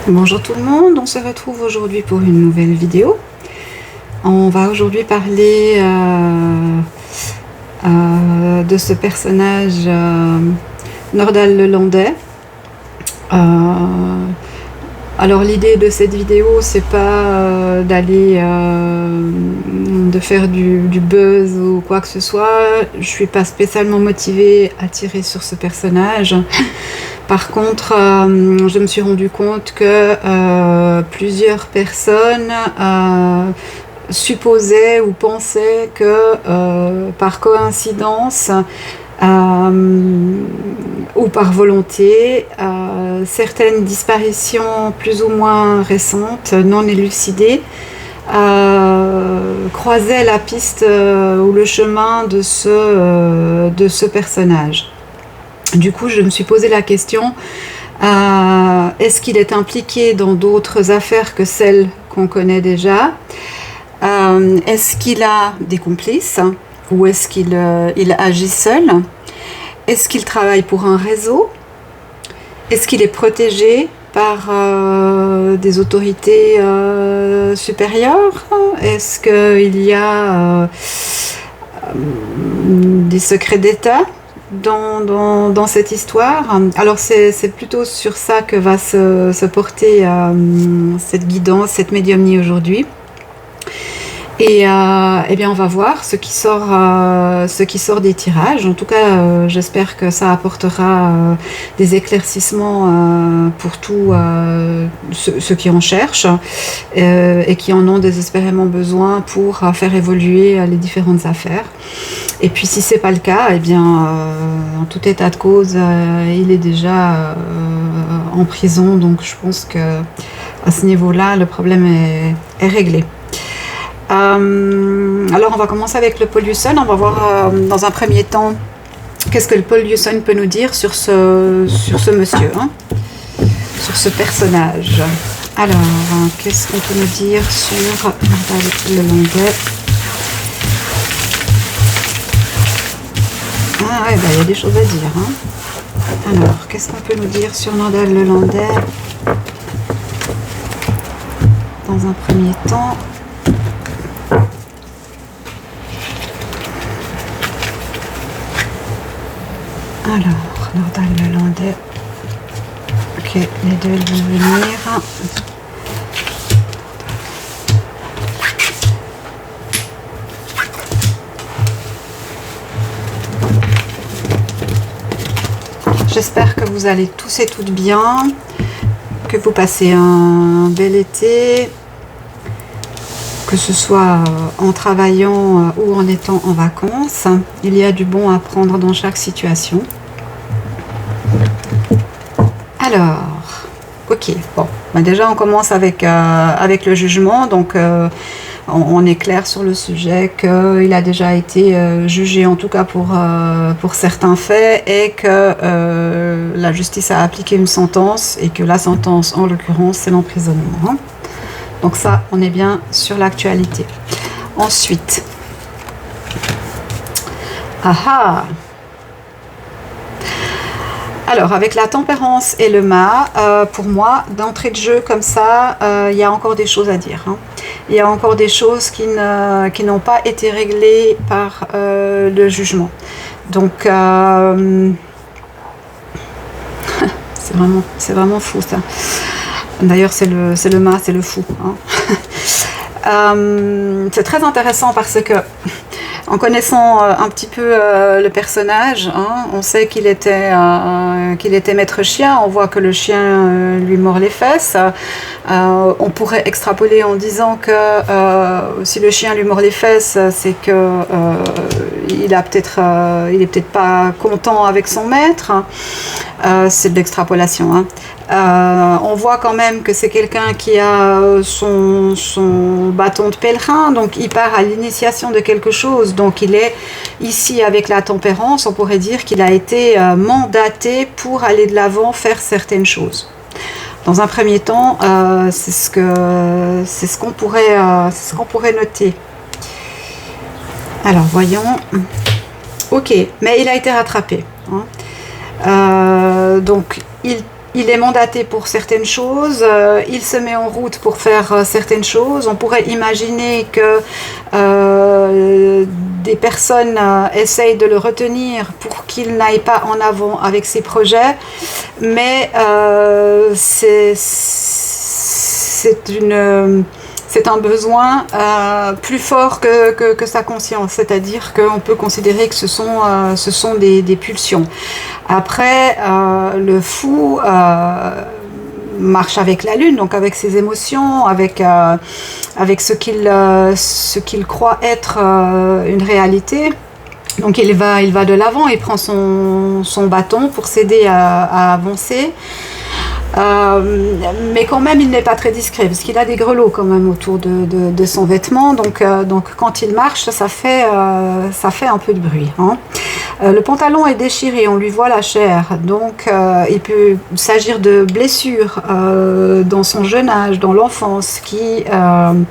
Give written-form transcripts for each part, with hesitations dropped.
Bonjour tout le monde, on se retrouve aujourd'hui pour une nouvelle vidéo. On va aujourd'hui parler de ce personnage Nordal Lelandais. Alors l'idée de cette vidéo, c'est pas d'aller de faire du buzz ou quoi que ce soit. Je suis pas spécialement motivée à tirer sur ce personnage. Par contre, je me suis rendu compte que plusieurs personnes supposaient ou pensaient que par coïncidence ou par volonté, certaines disparitions plus ou moins récentes, non élucidées, croisaient la piste ou le chemin de ce personnage. Du coup, je me suis posé la question, est-ce qu'il est impliqué dans d'autres affaires que celles qu'on connaît déjà? Est-ce qu'il a des complices? Ou est-ce qu'il agit seul? Est-ce qu'il travaille pour un réseau? Est-ce qu'il est protégé par des autorités supérieures? Est-ce qu'il y a des secrets d'État dans cette histoire? Alors c'est plutôt sur ça que va se porter cette guidance, cette médiumnie aujourd'hui. Et eh bien on va voir ce qui sort des tirages. En tout cas, j'espère que ça apportera des éclaircissements pour tous ceux qui en cherchent et qui en ont désespérément besoin pour faire évoluer les différentes affaires. Et puis si c'est pas le cas, eh bien en tout état de cause, il est déjà en prison. Donc je pense que à ce niveau-là, le problème est réglé. Alors on va commencer avec le Paul Husson. On va voir dans un premier temps qu'est-ce que le Paul Husson peut nous dire sur ce monsieur, hein, sur ce personnage. Alors, qu'est-ce qu'on peut nous dire sur Nordal Lelandais? Ah ouais, bah, il y a des choses à dire, hein. Alors, qu'est-ce qu'on peut nous dire sur Nordal Lelandais dans un premier temps? Alors, Nordal Lelandais. Ok, les deux vont venir. J'espère que vous allez tous et toutes bien, que vous passez un bel été, que ce soit en travaillant ou en étant en vacances. Il y a du bon à prendre dans chaque situation. Alors, ok, bon, bah déjà on commence avec le jugement. Donc on est clair sur le sujet qu'il a déjà été jugé, en tout cas pour certains faits, et que la justice a appliqué une sentence, et que la sentence en l'occurrence c'est l'emprisonnement, hein. Donc ça, on est bien sur l'actualité. Ensuite, alors avec la tempérance et le mât, pour moi, d'entrée de jeu comme ça, il y a encore des choses à dire, hein. Il y a encore des choses qui n'ont pas été réglées par le jugement. Donc c'est vraiment fou ça. D'ailleurs, c'est le mât, c'est le fou, hein. C'est très intéressant parce que, en connaissant un petit peu le personnage, hein, on sait qu'il était maître chien. On voit que le chien lui mord les fesses. On pourrait extrapoler en disant que si le chien lui mord les fesses, c'est que il est peut-être pas content avec son maître. C'est de l'extrapolation, hein. On voit quand même que c'est quelqu'un qui a son bâton de pèlerin, donc il part à l'initiation de quelque chose. Donc il est ici avec la tempérance, on pourrait dire qu'il a été mandaté pour aller de l'avant, faire certaines choses. Dans un premier temps, c'est ce qu'on pourrait noter. Alors voyons. Ok, mais il a été rattrapé, hein. Donc il est mandaté pour certaines choses, il se met en route pour faire certaines choses. On pourrait imaginer que des personnes essayent de le retenir pour qu'il n'aille pas en avant avec ses projets, mais c'est un besoin plus fort que sa conscience, c'est-à-dire qu'on peut considérer que ce sont des pulsions. Après, le fou marche avec la lune, donc avec ses émotions, avec ce qu'il croit être une réalité. Donc il va de l'avant, il prend son bâton pour s'aider à avancer. Mais quand même il n'est pas très discret parce qu'il a des grelots quand même autour de son vêtement, donc quand il marche ça fait un peu de bruit, hein. Le pantalon est déchiré, on lui voit la chair, donc il peut s'agir de blessures dans son jeune âge, dans l'enfance, qui le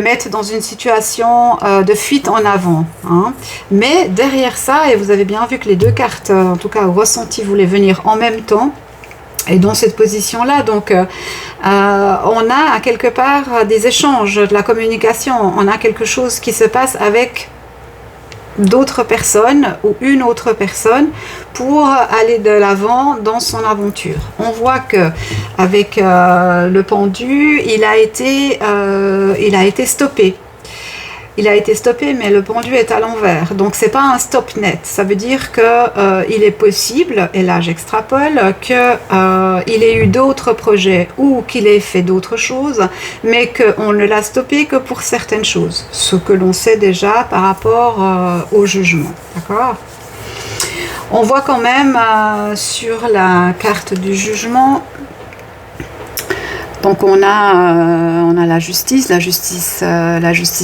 mettent dans une situation de fuite en avant, hein. Mais derrière ça, et vous avez bien vu que les deux cartes, en tout cas au ressenti, voulaient venir en même temps, et dans cette position-là, donc on a quelque part des échanges, de la communication, on a quelque chose qui se passe avec d'autres personnes ou une autre personne pour aller de l'avant dans son aventure. On voit que avec le pendu, il a été stoppé. Il a été stoppé, mais le pendu est à l'envers. Donc, c'est pas un stop net. Ça veut dire qu'il est possible, et là j'extrapole, qu'il ait eu d'autres projets ou qu'il ait fait d'autres choses, mais qu'on ne l'a stoppé que pour certaines choses. Ce que l'on sait déjà par rapport au jugement. D'accord ? On voit quand même sur la carte du jugement. Donc on a la justice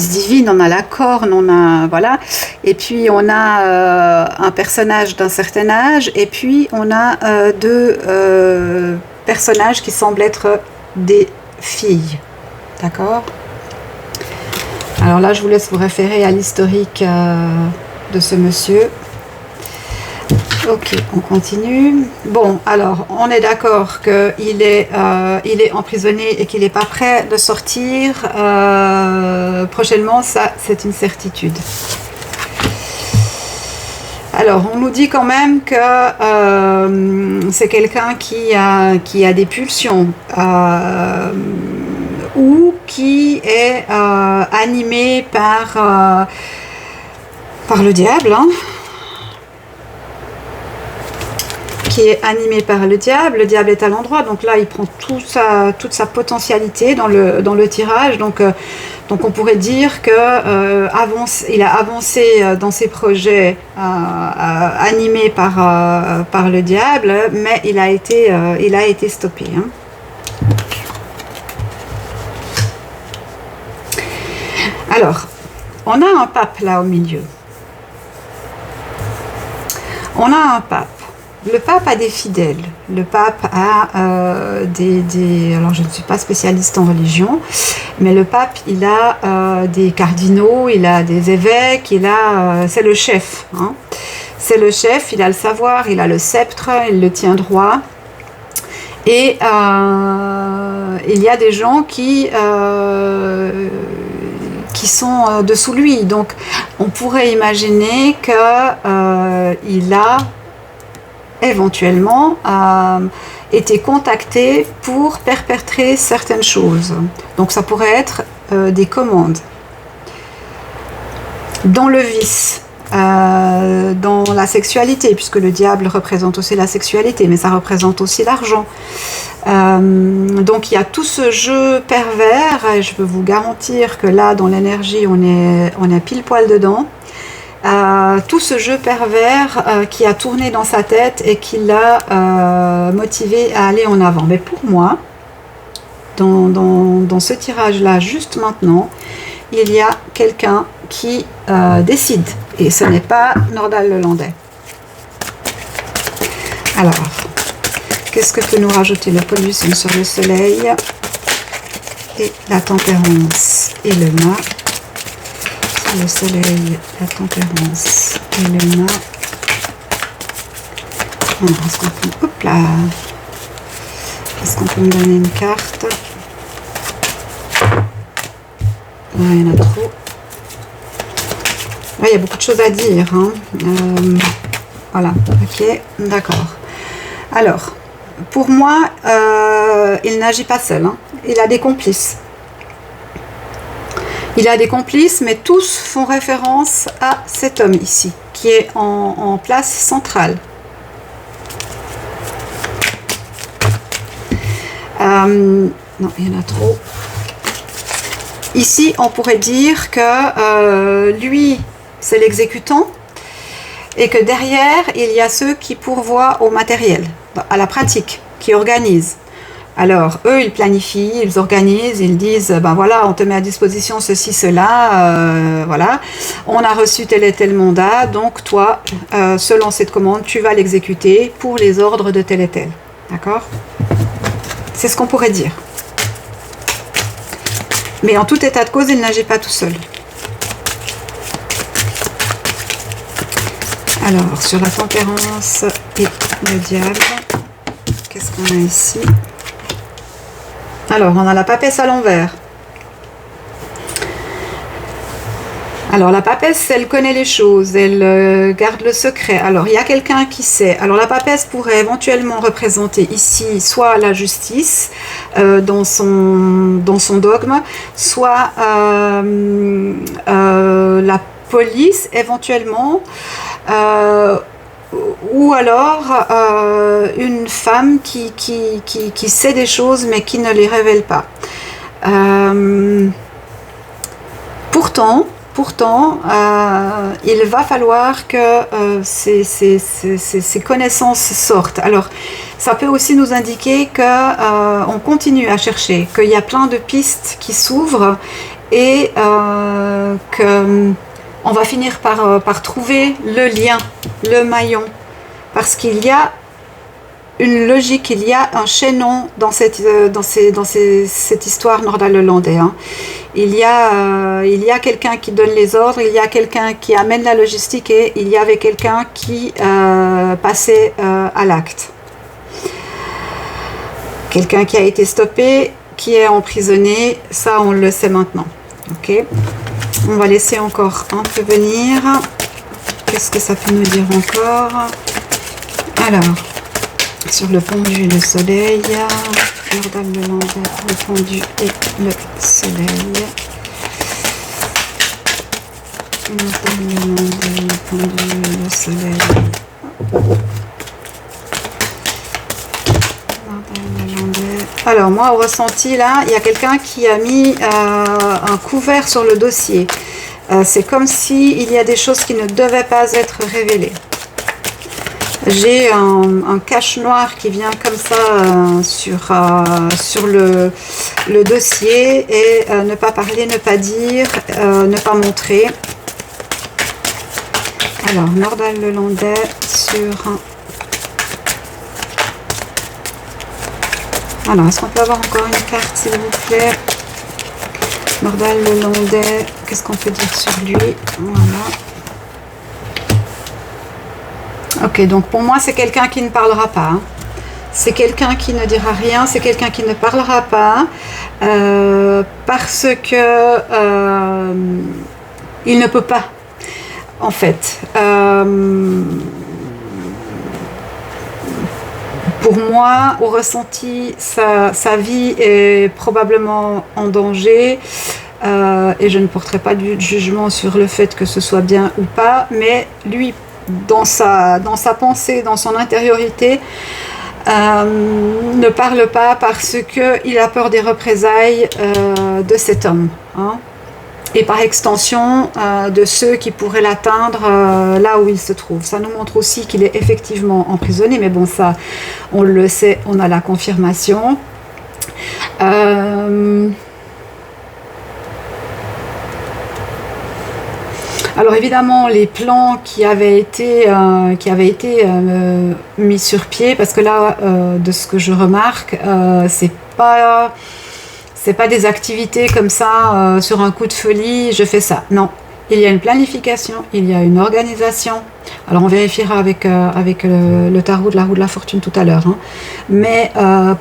divine, on a la corne, voilà, et puis on a un personnage d'un certain âge, et puis on a deux personnages qui semblent être des filles, d'accord. Alors là je vous laisse vous référer à l'historique de ce monsieur. Ok, on continue. Bon, alors, on est d'accord qu'il est emprisonné et qu'il n'est pas prêt de sortir prochainement, ça, c'est une certitude. Alors, on nous dit quand même que c'est quelqu'un qui a des pulsions ou qui est animé par le diable, hein. Qui est animé par le diable est à l'endroit, donc là il prend toute sa potentialité dans le tirage, donc on pourrait dire que il a avancé dans ses projets animés par le diable, mais il a été stoppé, hein. Alors, on a un pape là au milieu. On a un pape. Le pape a des fidèles, le pape a alors je ne suis pas spécialiste en religion, mais le pape il a des cardinaux, il a des évêques, c'est le chef, hein. C'est le chef, il a le savoir, il a le sceptre, il le tient droit, et il y a des gens qui sont dessous lui, donc on pourrait imaginer qu'il a éventuellement été contacté pour perpétrer certaines choses. Donc ça pourrait être des commandes. Dans le vice, dans la sexualité, puisque le diable représente aussi la sexualité, mais ça représente aussi l'argent. Donc il y a tout ce jeu pervers, et je peux vous garantir que là, dans l'énergie, on est pile poil dedans. Tout ce jeu pervers qui a tourné dans sa tête et qui l'a motivé à aller en avant. Mais pour moi, dans ce tirage-là, juste maintenant, il y a quelqu'un qui décide. Et ce n'est pas Nordal Lelandais. Alors, qu'est-ce que peut nous rajouter le pollution sur le soleil et la tempérance et le mât? Le soleil, la tempérance et le mât. Hop là. Est-ce qu'on peut me donner une carte? Il y en a trop. Il y a beaucoup de choses à dire. Hein. Voilà, ok, d'accord. Alors, pour moi, il n'agit pas seul. Hein. Il a des complices. Il a des complices, mais tous font référence à cet homme ici, qui est en place centrale. Non, il y en a trop. Ici, on pourrait dire que lui, c'est l'exécutant, et que derrière, il y a ceux qui pourvoient au matériel, à la pratique, qui organisent. Alors, eux, ils planifient, ils organisent, ils disent, ben voilà, on te met à disposition ceci, cela, voilà, on a reçu tel et tel mandat, donc toi, selon cette commande, tu vas l'exécuter pour les ordres de tel et tel. D'accord? C'est ce qu'on pourrait dire. Mais en tout état de cause, il n'agit pas tout seul. Alors, sur la tempérance et le diable, qu'est-ce qu'on a ici? Alors, on a la papesse à l'envers. Alors, la papesse, elle connaît les choses, elle garde le secret. Alors, il y a quelqu'un qui sait. Alors, la papesse pourrait éventuellement représenter ici soit la justice dans son dogme, soit la police éventuellement, ou alors une femme qui sait des choses mais qui ne les révèle pas. Pourtant, il va falloir que ces connaissances sortent. Alors, ça peut aussi nous indiquer qu'on continue à chercher, qu'il y a plein de pistes qui s'ouvrent et qu'on va finir par trouver le lien, le maillon. Parce qu'il y a une logique, il y a un chaînon dans cette histoire nordal-hollandais. Hein. Il y a quelqu'un qui donne les ordres, il y a quelqu'un qui amène la logistique et il y avait quelqu'un qui passait à l'acte. Quelqu'un qui a été stoppé, qui est emprisonné, ça on le sait maintenant. Ok. On va laisser encore un peu venir. Qu'est-ce que ça peut nous dire encore? Alors, sur le pendu, le soleil, nordal-hollandais, le pendu et le soleil. Nordal-hollandais, le pendu, le soleil. Alors, moi, au ressenti, là, il y a quelqu'un qui a mis un couvert sur le dossier. C'est comme s'il y a des choses qui ne devaient pas être révélées. J'ai un cache noir qui vient comme ça sur le dossier et ne pas parler, ne pas dire, ne pas montrer. Alors, nordal-hollandais sur... Alors, est-ce qu'on peut avoir encore une carte, s'il vous plaît? Nordal-hollandais, qu'est-ce qu'on peut dire sur lui? Voilà. Ok, donc pour moi, c'est quelqu'un qui ne parlera pas. Hein. C'est quelqu'un qui ne dira rien, c'est quelqu'un qui ne parlera pas parce que il ne peut pas, en fait. Pour moi, au ressenti, sa vie est probablement en danger et je ne porterai pas de jugement sur le fait que ce soit bien ou pas, mais lui, dans sa pensée, dans son intériorité, ne parle pas parce qu'il a peur des représailles de cet homme. Hein, et par extension de ceux qui pourraient l'atteindre là où il se trouve. Ça nous montre aussi qu'il est effectivement emprisonné, mais bon, ça, on le sait, on a la confirmation. Alors évidemment, les plans qui avaient été mis sur pied, parce que là, de ce que je remarque, c'est pas des activités comme ça, sur un coup de folie, je fais ça. Non, il y a une planification, il y a une organisation. Alors on vérifiera avec le tarot de la roue de la fortune tout à l'heure. Hein. Mais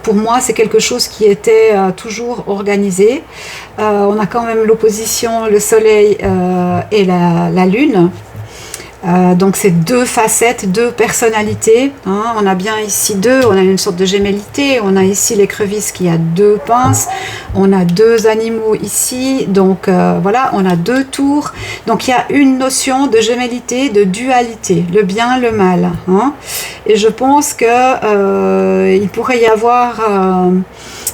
pour moi, c'est quelque chose qui était toujours organisé. On a quand même l'opposition, le soleil et la lune. Donc c'est deux facettes, deux personnalités. Hein. On a bien ici deux, on a une sorte de gémellité. On a ici l'écrevisse qui a deux pinces. On a deux animaux ici. Donc voilà, on a deux tours. Donc il y a une notion de gémellité, de dualité, le bien, le mal. Hein. Et je pense que il pourrait y avoir...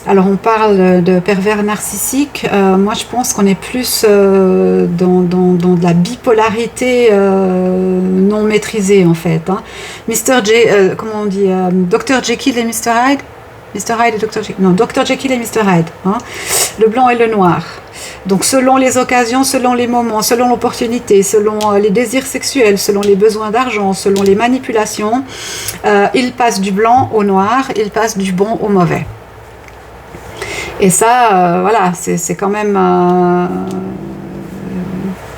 alors on parle de pervers narcissique, moi je pense qu'on est plus dans de la bipolarité non maîtrisée en fait. Hein. Comment on dit, Dr Jekyll et Mr Hyde, Mr Hyde et Dr Jekyll, non, Dr Jekyll et Mr Hyde, hein. Le blanc et le noir. Donc selon les occasions, selon les moments, selon l'opportunité, selon les désirs sexuels, selon les besoins d'argent, selon les manipulations, il passe du blanc au noir, il passe du bon au mauvais. Et ça, voilà, c'est quand même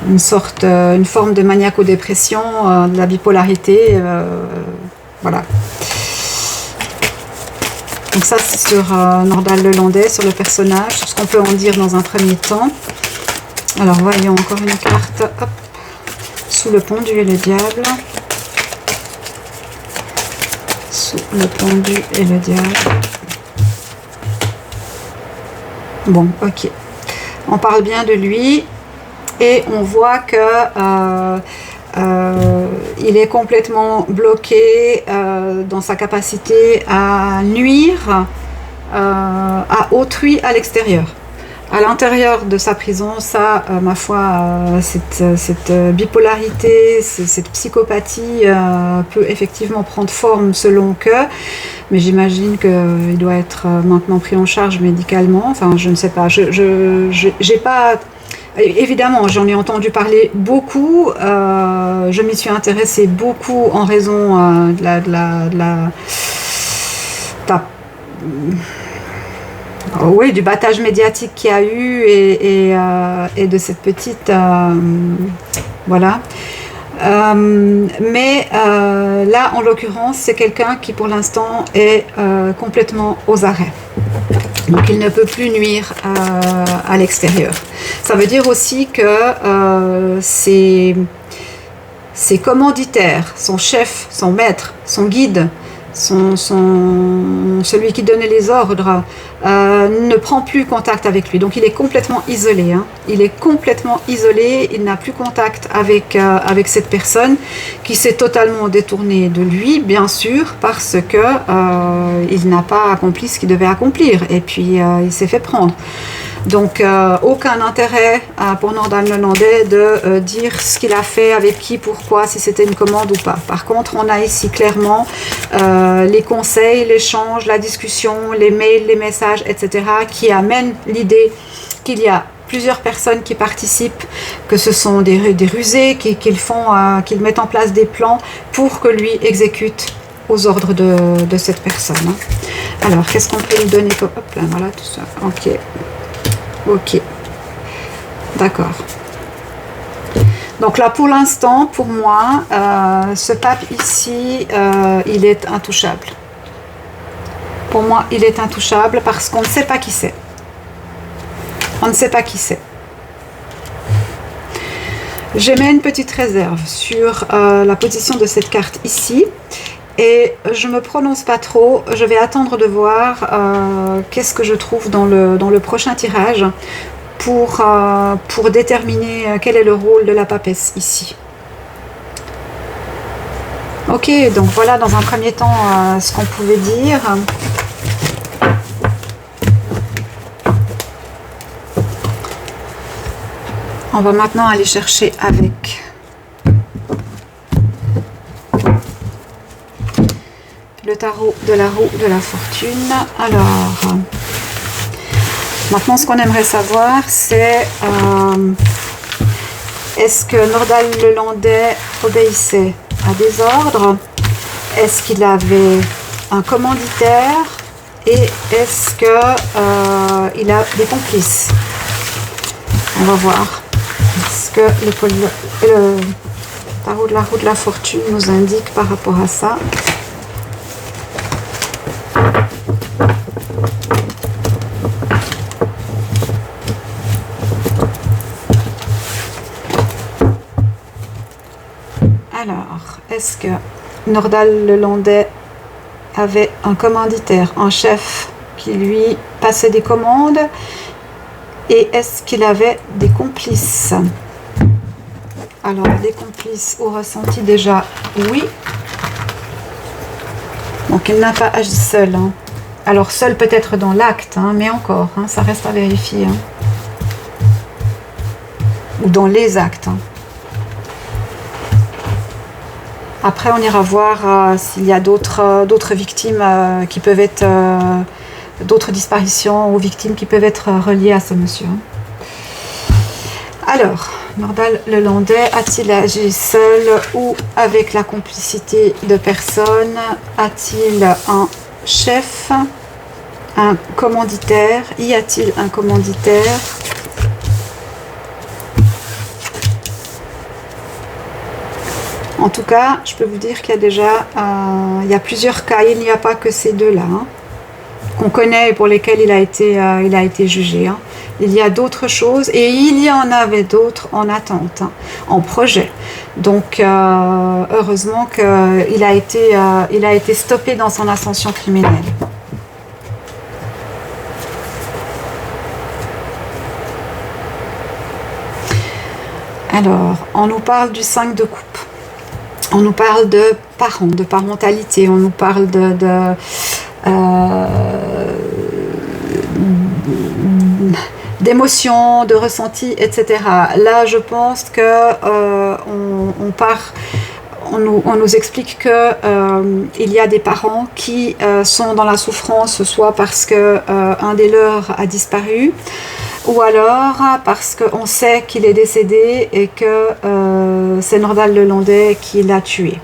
une forme de maniaco-dépression, de la bipolarité, voilà. Donc ça, c'est sur Nordal Lelandais, sur le personnage, sur ce qu'on peut en dire dans un premier temps. Alors, voyons encore une carte, hop, sous le pendu et le diable. Sous le pendu et le diable. Bon, ok. On parle bien de lui et on voit que il est complètement bloqué dans sa capacité à nuire à autrui à l'extérieur. À l'intérieur de sa prison, ça, ma foi, cette bipolarité, cette psychopathie peut effectivement prendre forme selon que, mais j'imagine qu'il doit être maintenant pris en charge médicalement. Enfin, je ne sais pas. J'ai pas. Évidemment, j'en ai entendu parler beaucoup. Je m'y suis intéressée beaucoup en raison oui, du battage médiatique qu'il y a eu et de cette petite... voilà. Mais là, en l'occurrence, c'est quelqu'un qui, pour l'instant, est complètement aux arrêts. Donc, il ne peut plus nuire à l'extérieur. Ça veut dire aussi que ses commanditaires, son chef, son maître, son guide, celui qui donnait les ordres, ne prend plus contact avec lui. Donc il est complètement isolé. Hein. Il est complètement isolé, il n'a plus contact avec cette personne qui s'est totalement détournée de lui, bien sûr, parce que il n'a pas accompli ce qu'il devait accomplir. Et puis il s'est fait prendre. Donc aucun intérêt pour Nordal Lelandais de dire ce qu'il a fait, avec qui, pourquoi, si c'était une commande ou pas. Par contre, on a ici clairement les conseils, l'échange, la discussion, les mails, les messages, etc. qui amènent l'idée qu'il y a plusieurs personnes qui participent, que ce sont des rusés, qu'ils mettent en place des plans pour que lui exécute aux ordres de cette personne. Hein. Alors, qu'est-ce qu'on peut lui donner comme... Hop là, voilà, tout ça. Ok. Ok, d'accord. Donc là, pour l'instant, pour moi, ce pape ici, il est intouchable. Pour moi, il est intouchable parce qu'on ne sait pas qui c'est. On ne sait pas qui c'est. J'émets une petite réserve sur la position de cette carte ici. Et je ne me prononce pas trop, je vais attendre de voir qu'est-ce que je trouve dans le prochain tirage pour déterminer quel est le rôle de la papesse ici. Ok, donc voilà dans un premier temps ce qu'on pouvait dire. On va maintenant aller chercher avec... le tarot de la roue de la fortune. Alors, maintenant ce qu'on aimerait savoir, c'est est-ce que Nordal Lelandais obéissait à des ordres? Est-ce qu'il avait un commanditaire? Et est-ce que il a des complices? On va voir ce que le tarot de la roue de la fortune nous indique par rapport à ça? Alors, est-ce que Nordal le Landais avait un commanditaire, un chef qui lui passait des commandes? Et est-ce qu'il avait des complices? Alors, des complices au ressenti déjà, oui. Donc, il n'a pas agi seul. Hein. Alors, seul peut-être dans l'acte, hein, mais encore, hein, ça reste à vérifier. Hein. Ou dans les actes. Hein. Après, on ira voir s'il y a d'autres victimes qui peuvent être... d'autres disparitions ou victimes qui peuvent être reliées à ce monsieur. Alors, Nordal le Landais a-t-il agi seul ou avec la complicité de personnes? A-t-il un chef, un commanditaire? Y a-t-il un commanditaire? En tout cas, je peux vous dire qu'il y a déjà il y a plusieurs cas, il n'y a pas que ces deux-là, hein, qu'on connaît et pour lesquels il a été jugé. Hein. Il y a d'autres choses et il y en avait d'autres en attente, hein, en projet. Donc, heureusement qu'il a été stoppé dans son ascension criminelle. Alors, on nous parle du 5 de coupe. On nous parle de parents, de parentalité, on nous parle d'émotions, de ressentis, etc. Là, je pense que on nous explique que il y a des parents qui sont dans la souffrance, soit parce que un des leurs a disparu, ou alors parce qu'on sait qu'il est décédé et que c'est Nordal le Landais qui l'a tué.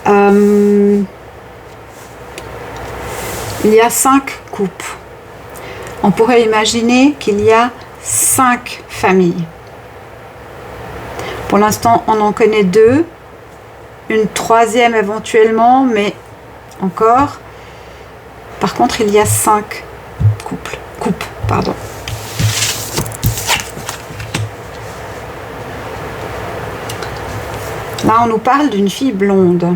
Il y a 5 coupes. On pourrait imaginer qu'il y a 5 familles. Pour l'instant, on en connaît 2. Une 3e éventuellement, mais encore. Par contre, il y a 5 coupes. Pardon. Là, on nous parle d'une fille blonde.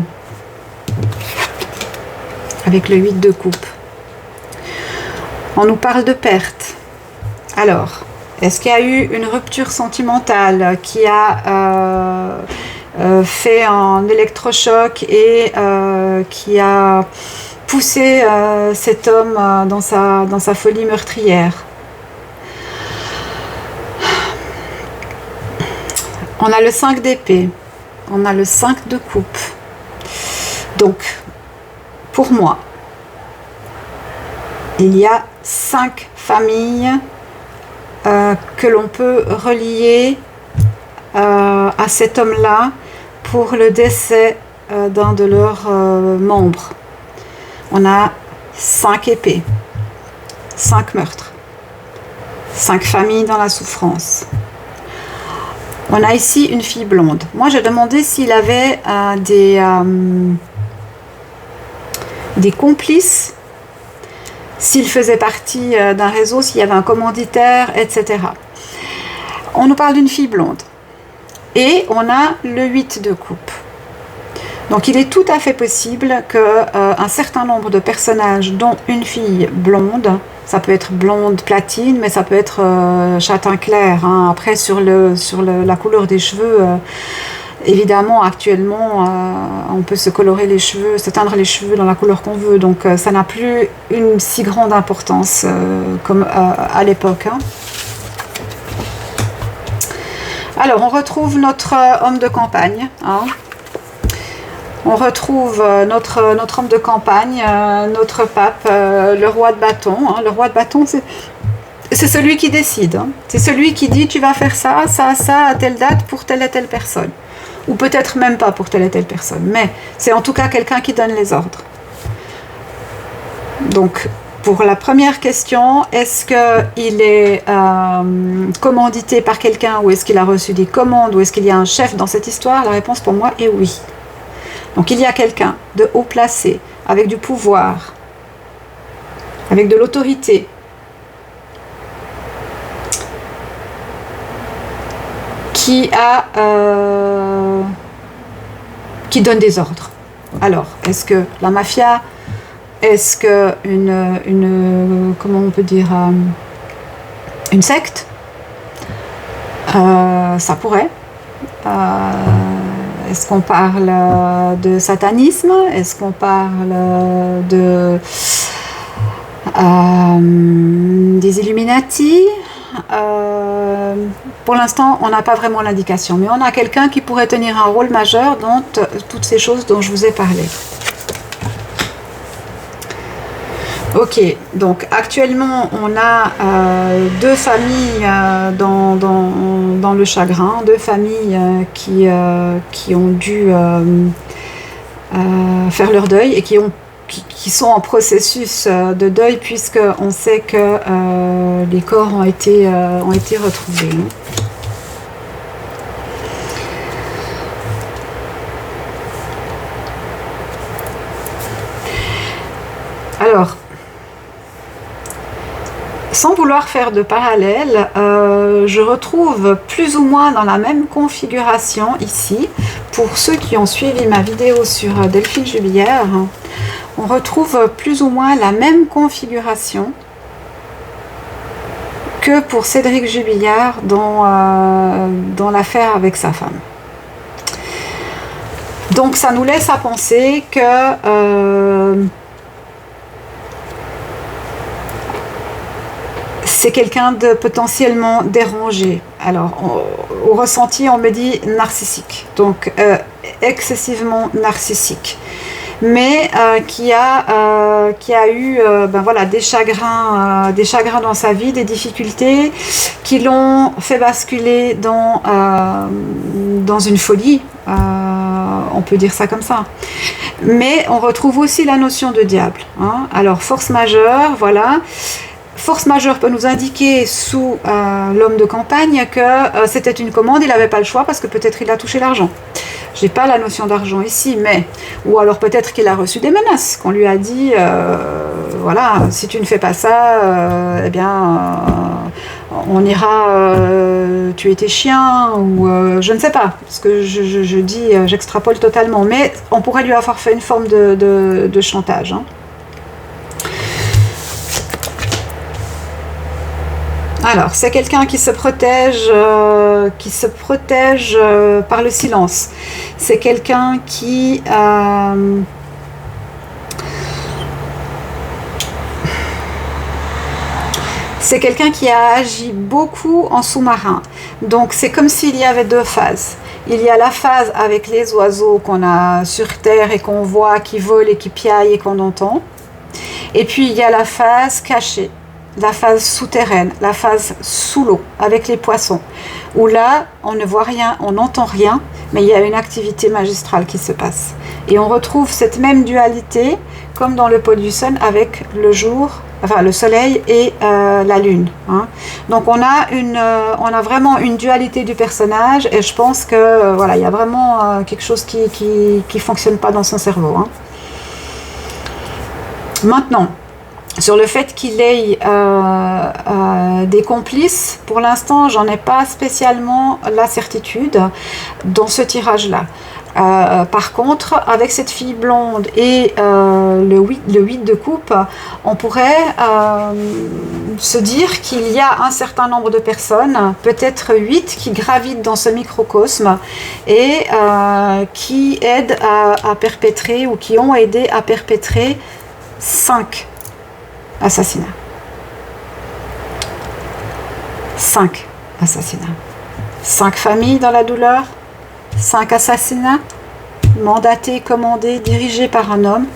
Avec le 8 de coupe. On nous parle de perte. Alors, est-ce qu'il y a eu une rupture sentimentale qui a fait un électrochoc et qui a poussé cet homme dans sa folie meurtrière? On a le 5 d'épée. On a le 5 de coupe. Donc, pour moi, il y a 5 familles que l'on peut relier à cet homme-là pour le décès d'un de leurs membres. On a 5 épées, 5 meurtres, 5 familles dans la souffrance. On a ici une fille blonde. Moi, j'ai demandé s'il avait des complices, s'il faisait partie d'un réseau, s'il y avait un commanditaire, etc. On nous parle d'une fille blonde. Et on a le 8 de coupe. Donc il est tout à fait possible qu'un certain nombre de personnages, dont une fille blonde, ça peut être blonde platine, mais ça peut être châtain clair. Hein. Après, sur la couleur des cheveux, évidemment, actuellement, on peut se colorer les cheveux, se teindre les cheveux dans la couleur qu'on veut. Donc ça n'a plus une si grande importance comme à l'époque. Hein. Alors, on retrouve notre homme de campagne. Hein. On retrouve notre homme de campagne, notre pape, le roi de bâton. Hein. Le roi de bâton, c'est celui qui décide. Hein. C'est celui qui dit tu vas faire ça, ça, ça, à telle date pour telle et telle personne. Ou peut-être même pas pour telle et telle personne. Mais c'est en tout cas quelqu'un qui donne les ordres. Donc, Pour la première question, est-ce qu'il est commandité par quelqu'un ou est-ce qu'il a reçu des commandes ou est-ce qu'il y a un chef dans cette histoire? La réponse pour moi est oui. Donc il y a quelqu'un de haut placé, avec du pouvoir, avec de l'autorité, qui donne des ordres. Alors, est-ce que la mafia? Est-ce que comment on peut dire, une secte? Ça pourrait. Est-ce qu'on parle de satanisme? Est-ce qu'on parle des Illuminati? Pour l'instant, on n'a pas vraiment l'indication, mais on a quelqu'un qui pourrait tenir un rôle majeur dans toutes ces choses dont je vous ai parlé. Ok, donc actuellement on a deux familles dans le chagrin, deux familles qui ont dû faire leur deuil et qui sont en processus de deuil puisqu'on sait que les corps ont été retrouvés. Alors, sans vouloir faire de parallèle, je retrouve plus ou moins dans la même configuration ici, pour ceux qui ont suivi ma vidéo sur Delphine Jubilière, on retrouve plus ou moins la même configuration que pour Cédric Jubilière dans l'affaire avec sa femme. Donc ça nous laisse à penser que c'est quelqu'un de potentiellement dérangé. Alors, au ressenti, on me dit narcissique, donc excessivement narcissique, mais qui a eu voilà, des chagrins dans sa vie, des difficultés qui l'ont fait basculer dans une folie, on peut dire ça comme ça. Mais on retrouve aussi la notion de diable, hein. Alors, force majeure, voilà. Force majeure peut nous indiquer sous l'homme de campagne que c'était une commande, il n'avait pas le choix parce que peut-être il a touché l'argent. Je n'ai pas la notion d'argent ici, mais... Ou alors peut-être qu'il a reçu des menaces, qu'on lui a dit, voilà, si tu ne fais pas ça, eh bien, on ira tuer tes chiens, ou je ne sais pas, parce que je dis, j'extrapole totalement, mais on pourrait lui avoir fait une forme de chantage, hein. Alors, c'est quelqu'un qui se protège par le silence. C'est quelqu'un qui a agi beaucoup en sous-marin. Donc, c'est comme s'il y avait deux phases. Il y a la phase avec les oiseaux qu'on a sur Terre et qu'on voit, qui volent et qui piaillent et qu'on entend. Et puis, il y a la phase cachée, la phase souterraine, la phase sous l'eau, avec les poissons, où là, on ne voit rien, on n'entend rien, mais il y a une activité magistrale qui se passe. Et on retrouve cette même dualité, comme dans le pôle du Sun, avec le jour, enfin le soleil et la lune, hein. Donc on a vraiment une dualité du personnage, et je pense que voilà, il y a vraiment quelque chose qui fonctionne pas dans son cerveau, hein. Maintenant, sur le fait qu'il ait des complices, pour l'instant, j'en ai pas spécialement la certitude dans ce tirage-là. Par contre, avec cette fille blonde et le 8 de coupe, on pourrait se dire qu'il y a un certain nombre de personnes, peut-être 8, qui gravitent dans ce microcosme et qui aident à perpétrer, ou qui ont aidé à perpétrer 5 assassinats. 5 assassinats. 5 familles dans la douleur, 5 assassinats, mandatés, commandés, dirigés par un homme,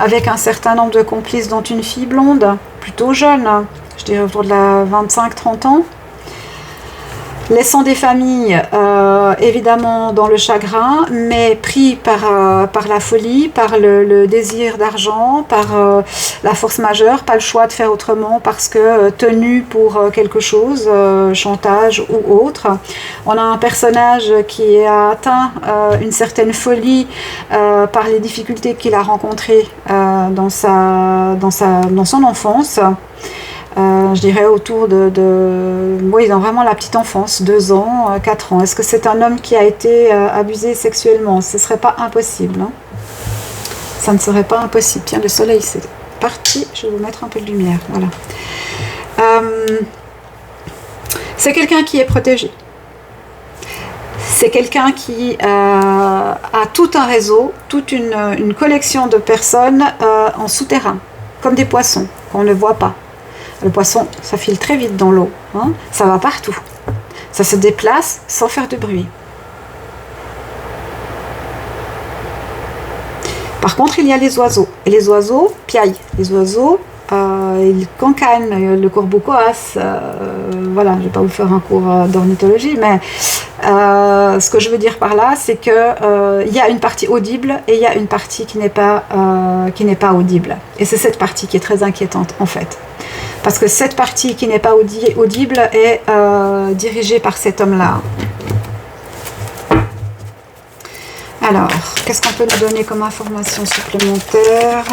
avec un certain nombre de complices, dont une fille blonde, plutôt jeune, je dirais autour de la 25-30 ans. laissant des familles évidemment dans le chagrin, mais pris par la folie, par le désir d'argent, par la force majeure, pas le choix de faire autrement parce que tenu pour quelque chose, chantage ou autre. On a un personnage qui a atteint une certaine folie par les difficultés qu'il a rencontrées dans son enfance. Je dirais autour oui, dans vraiment la petite enfance, 2 ans, 4 ans. Est-ce que c'est un homme qui a été abusé sexuellement? Ce ne serait pas impossible. Hein. Ça ne serait pas impossible. Tiens, le soleil, c'est parti. Je vais vous mettre un peu de lumière. Voilà. C'est quelqu'un qui est protégé. C'est quelqu'un qui a tout un réseau, toute une collection de personnes en souterrain, comme des poissons qu'on ne voit pas. Le poisson, ça file très vite dans l'eau, hein, ça va partout. Ça se déplace sans faire de bruit. Par contre, il y a les oiseaux. Et les oiseaux piaillent. Les oiseaux, ils cancanent. Le corbeau coasse. Voilà, je ne vais pas vous faire un cours d'ornithologie, mais ce que je veux dire par là, c'est que il y a une partie audible et il y a une partie qui n'est pas audible. Et c'est cette partie qui est très inquiétante, en fait. Parce que cette partie qui n'est pas audible est dirigée par cet homme-là. Alors, qu'est-ce qu'on peut nous donner comme information supplémentaire?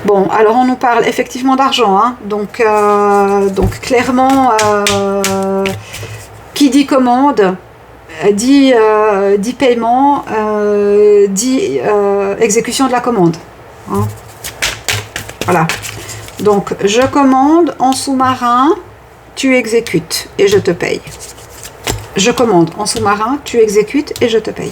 Bon, alors on nous parle effectivement d'argent, hein. Donc clairement, qui dit commande, dit paiement, dit exécution de la commande. Hein. Voilà. Donc, je commande en sous-marin, tu exécutes et je te paye. Je commande en sous-marin, tu exécutes et je te paye.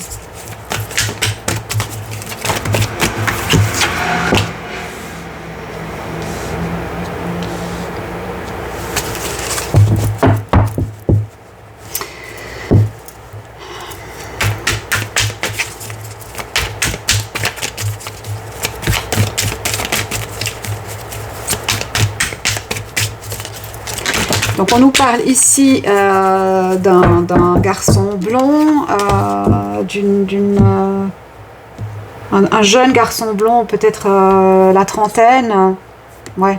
Donc on nous parle ici d'un garçon blond, un jeune garçon blond, peut-être la trentaine, ouais.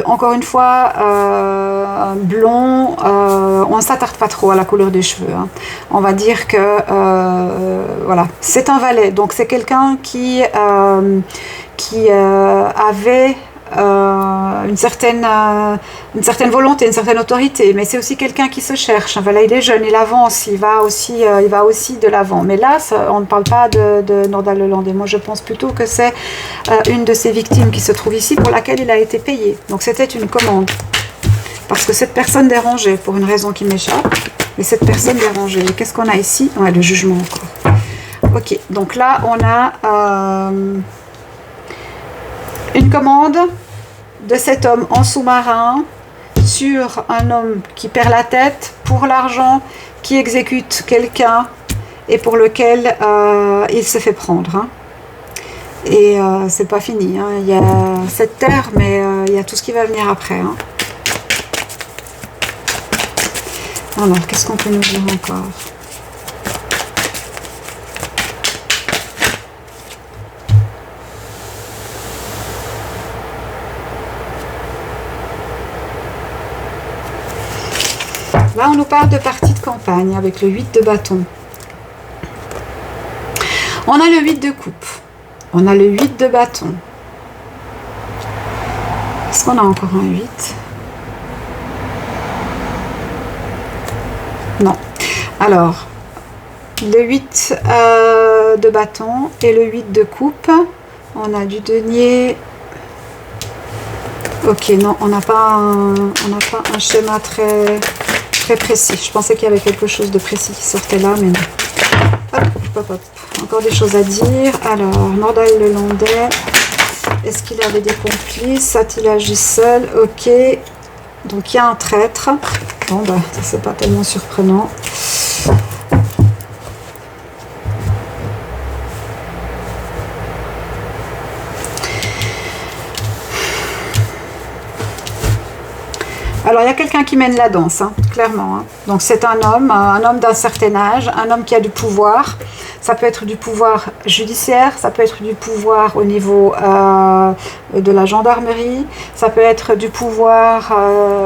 Encore une fois, blond, on ne s'attarde pas trop à la couleur des cheveux. Hein. On va dire que voilà, c'est un valet, donc c'est quelqu'un qui avait une certaine volonté, une certaine autorité, mais c'est aussi quelqu'un qui se cherche. Voilà, il est jeune, il avance, il va aussi de l'avant. Mais là, on ne parle pas de Nordal Lelandais. Moi, je pense plutôt que c'est une de ces victimes qui se trouve ici pour laquelle il a été payé. Donc, c'était une commande. Parce que cette personne dérangeait, pour une raison qui m'échappe, mais cette personne dérangeait. Qu'est-ce qu'on a ici? Ouais, le jugement encore. Ok, donc là, on a une commande de cet homme en sous-marin sur un homme qui perd la tête pour l'argent, qui exécute quelqu'un et pour lequel il se fait prendre. Hein. Et c'est pas fini. Hein. Il y a cette terre, mais il y a tout ce qui va venir après. Hein. Alors, qu'est-ce qu'on peut nous dire encore ? Là, on nous parle de partie de campagne avec le 8 de bâton. On a le 8 de coupe. On a le 8 de bâton. Est-ce qu'on a encore un 8? Non. Alors, le 8 de bâton et le 8 de coupe. On a du denier. Ok, non, on n'a pas un schéma très précis. Je pensais qu'il y avait quelque chose de précis qui sortait là, mais non. Hop, hop, hop. Encore des choses à dire. Alors, Nordal Lelandais. Est-ce qu'il avait des complices? A-t-il agi seul? Ok. Donc, il y a un traître. Bon, bah, ça, c'est pas tellement surprenant. Alors, il y a quelqu'un qui mène la danse, hein, clairement. Hein. Donc, c'est un homme d'un certain âge, un homme qui a du pouvoir. Ça peut être du pouvoir judiciaire, ça peut être du pouvoir au niveau de la gendarmerie, ça peut être du pouvoir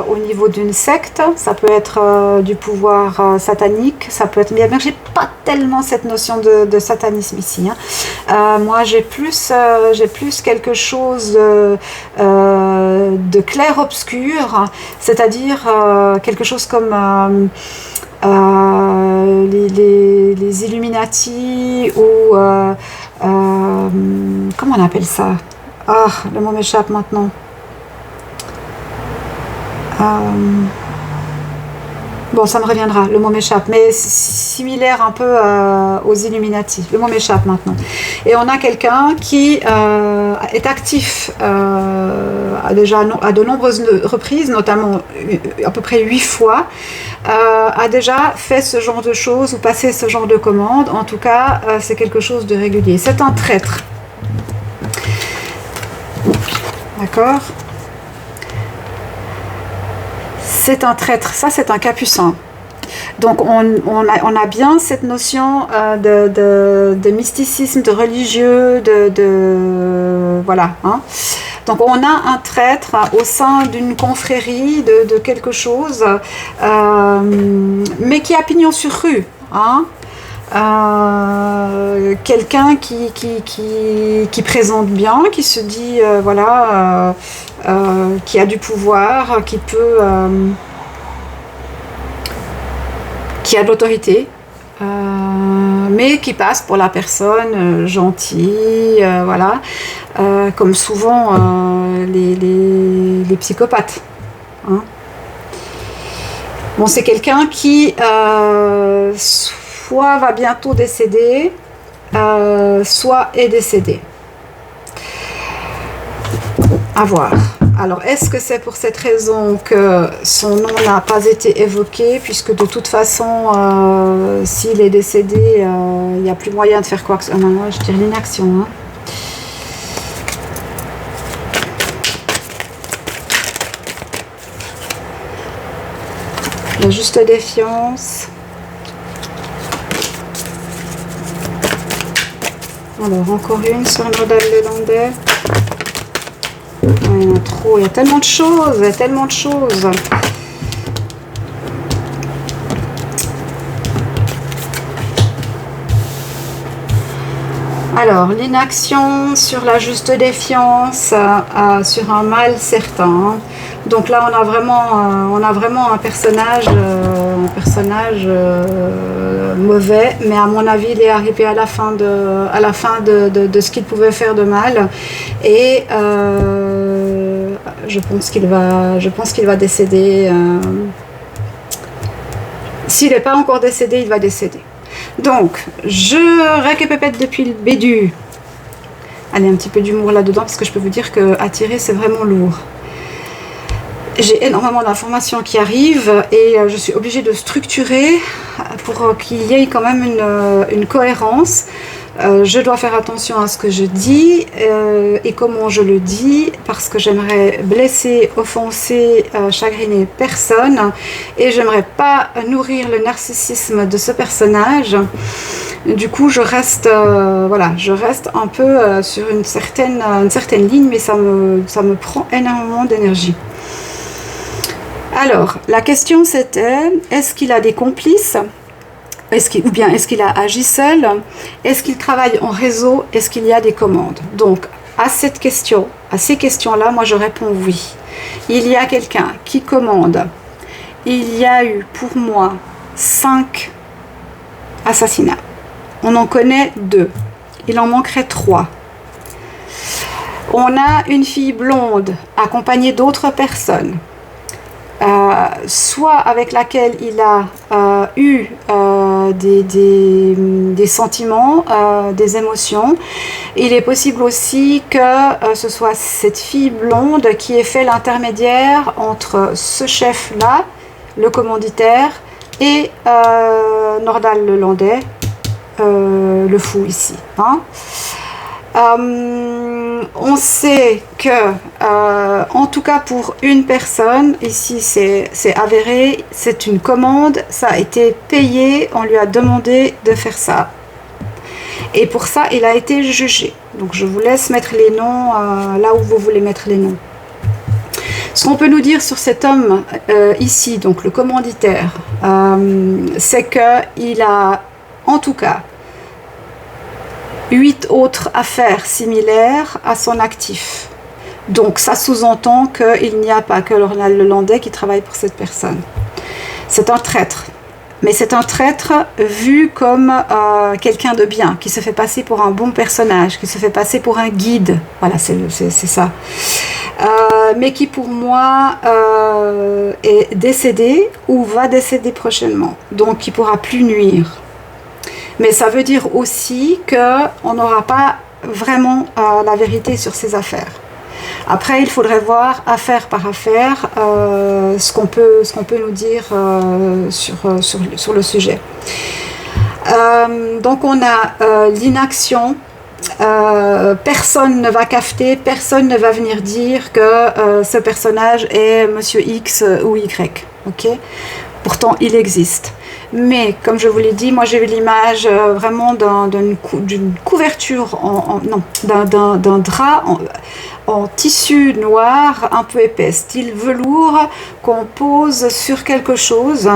au niveau d'une secte, ça peut être du pouvoir satanique, ça peut être... Mais j'ai pas tellement cette notion de satanisme ici. Hein. Moi, j'ai plus quelque chose de clair-obscur, c'est-à-dire quelque chose comme... les Illuminati ou comment on appelle ça? Ah, le mot m'échappe maintenant. Bon, ça me reviendra, le mot m'échappe, mais similaire un peu aux Illuminati. Le mot m'échappe maintenant. Et on a quelqu'un qui est actif déjà à de nombreuses reprises, notamment à peu près 8 fois, a déjà fait ce genre de choses ou passé ce genre de commandes. En tout cas, c'est quelque chose de régulier. C'est un traître. D'accord ? C'est un traître, ça c'est un capucin. Donc on a bien cette notion de mysticisme, de religieux, voilà. Hein. Donc on a un traître au sein d'une confrérie, de quelque chose, mais qui a pignon sur rue. Hein. Quelqu'un qui présente bien, qui se dit voilà, qui a du pouvoir, qui a de l'autorité, mais qui passe pour la personne gentille, voilà, comme souvent les psychopathes. Hein. Bon, c'est quelqu'un qui soit va bientôt décéder, soit est décédé. À voir. Alors, est-ce que c'est pour cette raison que son nom n'a pas été évoqué, puisque de toute façon, s'il est décédé, il n'y a plus moyen de faire quoi que ce soit. Moi, je dirais l'inaction. Hein. La juste défiance. Alors, encore une sur Nordal Lelandais. Il y en a trop, il y a tellement de choses, il y a tellement de choses. Alors, l'inaction sur la juste défiance, sur un mal certain. Donc là, on a vraiment un personnage mauvais, mais à mon avis, il est arrivé à la fin de ce qu'il pouvait faire de mal. Et je pense qu'il va décéder. S'il n'est pas encore décédé, il va décéder. Donc, je récapépète depuis le début. Allez, un petit peu d'humour là-dedans, parce que je peux vous dire qu'à tirer, c'est vraiment lourd. J'ai énormément d'informations qui arrivent et je suis obligée de structurer pour qu'il y ait quand même une cohérence. Je dois faire attention à ce que je dis et comment je le dis, parce que j'aimerais blesser, offenser, chagriner personne, et j'aimerais pas nourrir le narcissisme de ce personnage. Du coup, je reste un peu sur une certaine ligne, mais ça me prend énormément d'énergie. Alors, la question c'était, est-ce qu'il a des complices ? Ou bien est-ce qu'il a agi seul? Est-ce qu'il travaille en réseau? Est-ce qu'il y a des commandes? Donc, à ces questions-là, moi je réponds oui. Il y a quelqu'un qui commande. Il y a eu pour moi 5 assassinats. On en connaît 2. Il en manquerait 3. On a une fille blonde accompagnée d'autres personnes. Soit avec laquelle il a eu des sentiments, des émotions. Il est possible aussi que ce soit cette fille blonde qui ait fait l'intermédiaire entre ce chef-là, le commanditaire, et Nordal Lelandais, le fou ici. Hein. On sait que, en tout cas pour une personne, ici c'est avéré, c'est une commande, ça a été payé, on lui a demandé de faire ça. Et pour ça, il a été jugé. Donc je vous laisse mettre les noms là où vous voulez mettre les noms. Ce qu'on peut nous dire sur cet homme ici, donc le commanditaire, c'est qu'il a en tout cas 8 autres affaires similaires à son actif. Donc ça sous-entend qu'il n'y a pas que Ronald Lelandais qui travaille pour cette personne. C'est un traître. Mais c'est un traître vu comme quelqu'un de bien, qui se fait passer pour un bon personnage, qui se fait passer pour un guide. Voilà, c'est ça. Mais qui pour moi est décédé ou va décéder prochainement. Donc qui ne pourra plus nuire. Mais ça veut dire aussi qu'on n'aura pas vraiment la vérité sur ces affaires. Après, il faudrait voir affaire par affaire ce qu'on peut nous dire sur le sujet. Donc on a l'inaction. Personne ne va cafeter, personne ne va venir dire que ce personnage est Monsieur X ou Y. Okay? Pourtant, il existe. Mais, comme je vous l'ai dit, moi j'ai eu l'image vraiment d'une couverture, d'un drap en tissu noir un peu épais, style velours, qu'on pose sur quelque chose.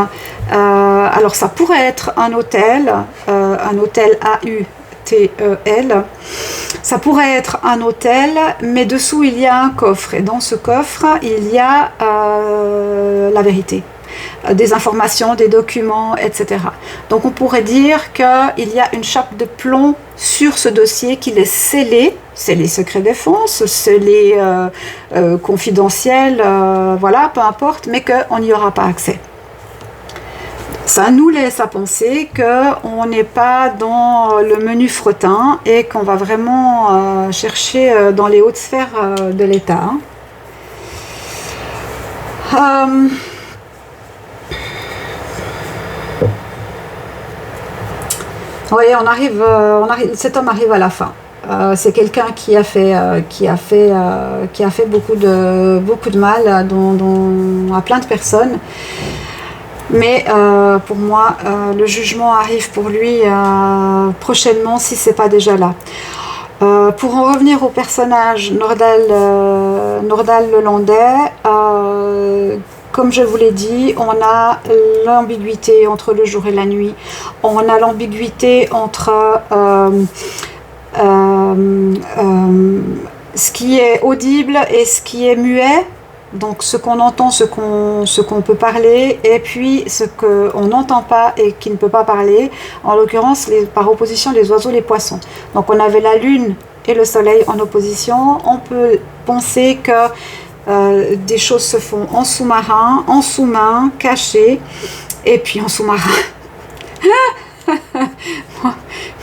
Alors ça pourrait être un hôtel AUTEL. Ça pourrait être un hôtel, mais dessous il y a un coffre. Et dans ce coffre, il y a la vérité. Des informations, des documents, etc. Donc on pourrait dire qu'il y a une chape de plomb sur ce dossier qu'il est scellé, c'est les secrets défense, c'est les confidentiels, voilà, peu importe, mais qu'on n'y aura pas accès. Ça nous laisse à penser qu'on n'est pas dans le menu fretin et qu'on va vraiment chercher dans les hautes sphères de l'État. Oui, cet homme arrive à la fin. C'est quelqu'un qui a fait beaucoup de mal à plein de personnes. Mais pour moi, le jugement arrive pour lui prochainement, si ce n'est pas déjà là. Pour en revenir au personnage Nordal Lelandais, comme je vous l'ai dit, on a l'ambiguïté entre le jour et la nuit. On a l'ambiguïté entre ce qui est audible et ce qui est muet. Donc ce qu'on entend, ce qu'on peut parler, et puis ce qu'on n'entend pas et qui ne peut pas parler. En l'occurrence, par opposition, les oiseaux, les poissons. Donc on avait la lune et le soleil en opposition. On peut penser que des choses se font en sous-marin, en sous-main, cachées, et puis en sous-marin.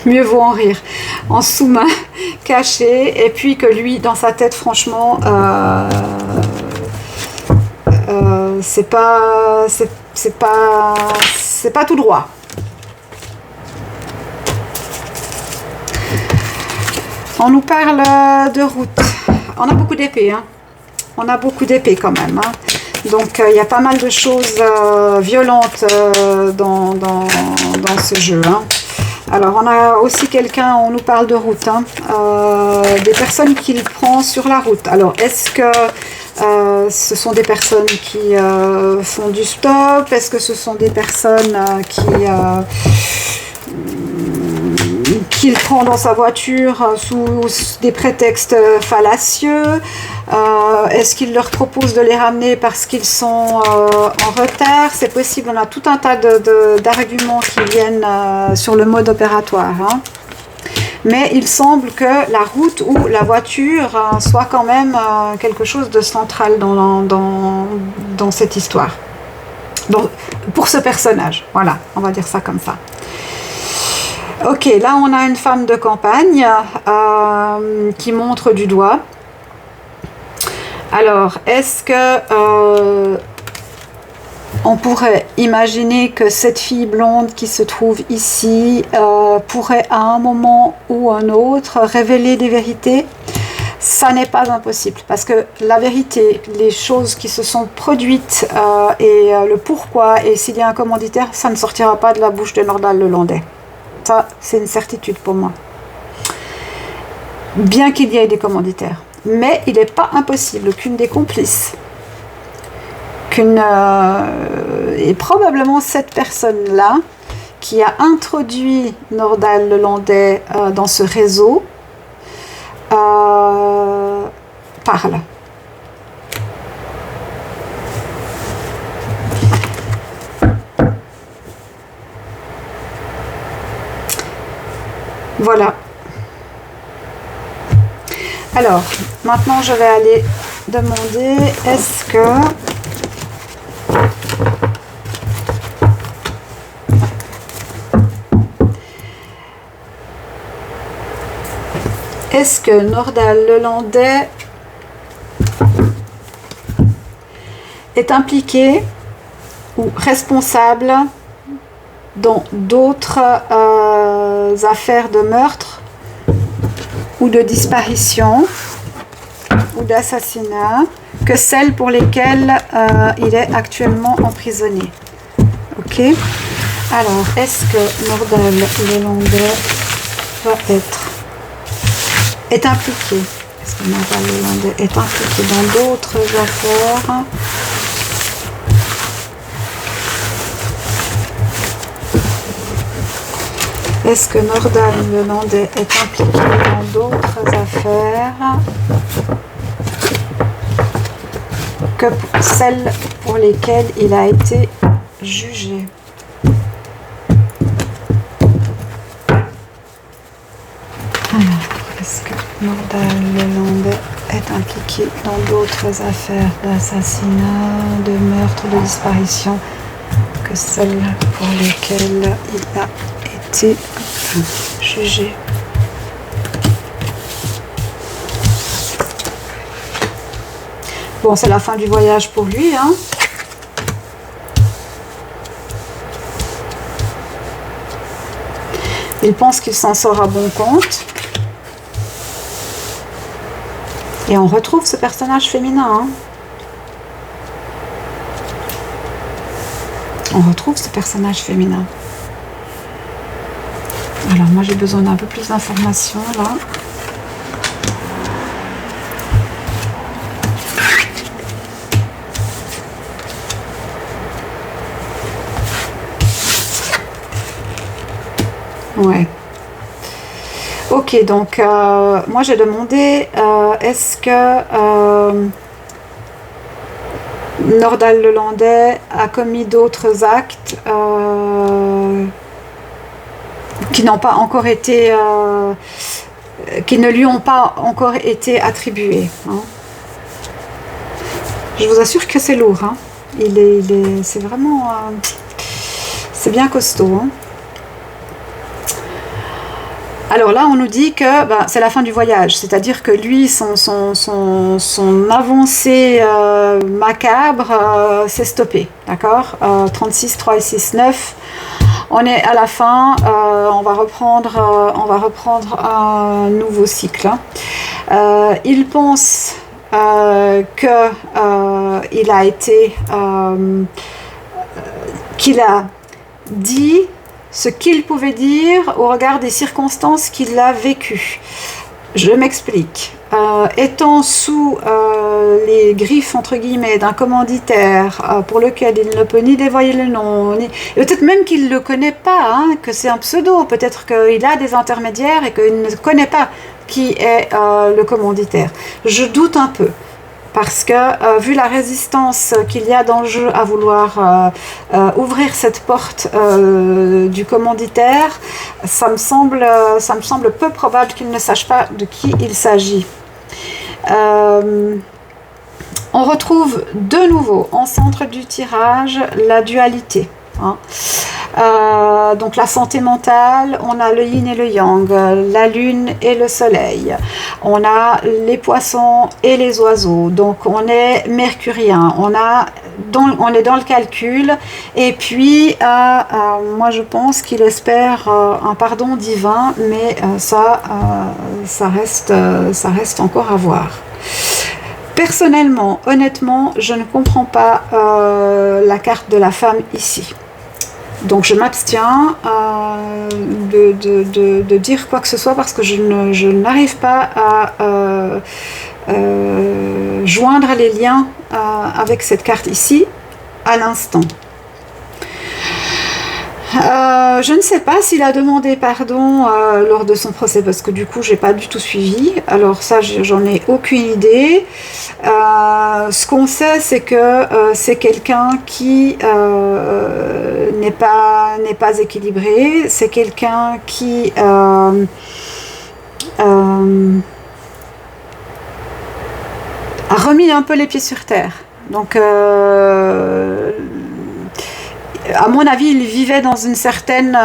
Mieux vaut en rire. En sous-main, caché, et puis que lui, dans sa tête, franchement, c'est pas tout droit. On nous parle de route. On a beaucoup d'épées, hein. On a beaucoup d'épées quand même, hein. Donc il y a pas mal de choses violentes dans ce jeu, hein. Alors on a aussi quelqu'un, on nous parle de route, hein, des personnes qu'il prend sur la route. Alors est-ce que ce sont des personnes qui font du stop? Est-ce que ce sont des personnes qu'il prend dans sa voiture sous des prétextes fallacieux? Est-ce qu'il leur propose de les ramener parce qu'ils sont en retard? C'est possible, on a tout un tas d'arguments qui viennent sur le mode opératoire, hein. Mais il semble que la route ou la voiture soit quand même quelque chose de central dans cette histoire. Donc, pour ce personnage, voilà, on va dire ça comme ça. Ok, là on a une femme de campagne qui montre du doigt. Alors, est-ce que on pourrait imaginer que cette fille blonde qui se trouve ici pourrait à un moment ou un autre révéler des vérités? ça n'est pas impossible, parce que la vérité, les choses qui se sont produites et le pourquoi, et s'il y a un commanditaire, ça ne sortira pas de la bouche de Nordal Lelandais. Ça, c'est une certitude pour moi. Bien qu'il y ait des commanditaires. Mais il n'est pas impossible qu'une des complices, et probablement cette personne-là, qui a introduit Nordal Lelandais dans ce réseau, parle. Voilà. Alors, maintenant je vais aller demander, est-ce que Nordal Lelandais est impliqué ou responsable dans d'autres affaires de meurtre ou de disparition ou d'assassinat que celles pour lesquelles il est actuellement emprisonné. Ok. Alors, est-ce que Nordal Lelandais est impliqué? Est-ce que Nordal Lelandais est impliqué dans d'autres affaires? Est-ce que Nordal Lelandais est impliqué dans d'autres affaires que celles pour lesquelles il a été jugé? Alors, est-ce que Nordal Lelandais est impliqué dans d'autres affaires d'assassinat, de meurtre, de disparition que celles pour lesquelles il a été jugé? Bon, c'est la fin du voyage pour lui, hein. Il pense qu'il s'en sort à bon compte. Et on retrouve ce personnage féminin, hein. On retrouve ce personnage féminin. Alors moi j'ai besoin d'un peu plus d'informations là. Ouais. Ok, donc moi j'ai demandé est-ce que Nordal Lelandais a commis d'autres actes qui n'ont pas encore été qui ne lui ont pas encore été attribués, hein. Je vous assure que c'est lourd, hein. C'est vraiment c'est bien costaud, hein. Alors là, on nous dit que c'est la fin du voyage, c'est-à-dire que lui, son avancée macabre s'est stoppée, d'accord, 36, 3 et 6, 9. On est à la fin, on va reprendre un nouveau cycle, hein. Il pense qu'il a été, qu'il a dit ce qu'il pouvait dire au regard des circonstances qu'il a vécues. Je m'explique. Étant sous les griffes, entre guillemets, d'un commanditaire pour lequel il ne peut ni dévoiler le nom, et peut-être même qu'il ne le connaît pas, hein, que c'est un pseudo, peut-être qu'il a des intermédiaires et qu'il ne connaît pas qui est le commanditaire. Je doute un peu. Parce que, vu la résistance qu'il y a dans le jeu à vouloir ouvrir cette porte du commanditaire, ça me semble peu probable qu'il ne sache pas de qui il s'agit. On retrouve de nouveau, en centre du tirage, la dualité, hein. Donc la santé mentale, on a le yin et le yang, la lune et le soleil, on a les poissons et les oiseaux, donc on est mercurien, on a on est dans le calcul. Et puis, moi je pense qu'il espère un pardon divin, mais ça reste encore à voir. Personnellement, honnêtement, je ne comprends pas la carte de la femme ici. Donc je m'abstiens de dire quoi que ce soit parce que je n'arrive pas à joindre les liens avec cette carte ici à l'instant. Je ne sais pas s'il a demandé pardon lors de son procès parce que du coup j'ai pas du tout suivi, alors ça j'en ai aucune idée. Ce qu'on sait c'est que c'est quelqu'un qui n'est pas équilibré, c'est quelqu'un qui a remis un peu les pieds sur terre, donc à mon avis, il vivait dans une certaine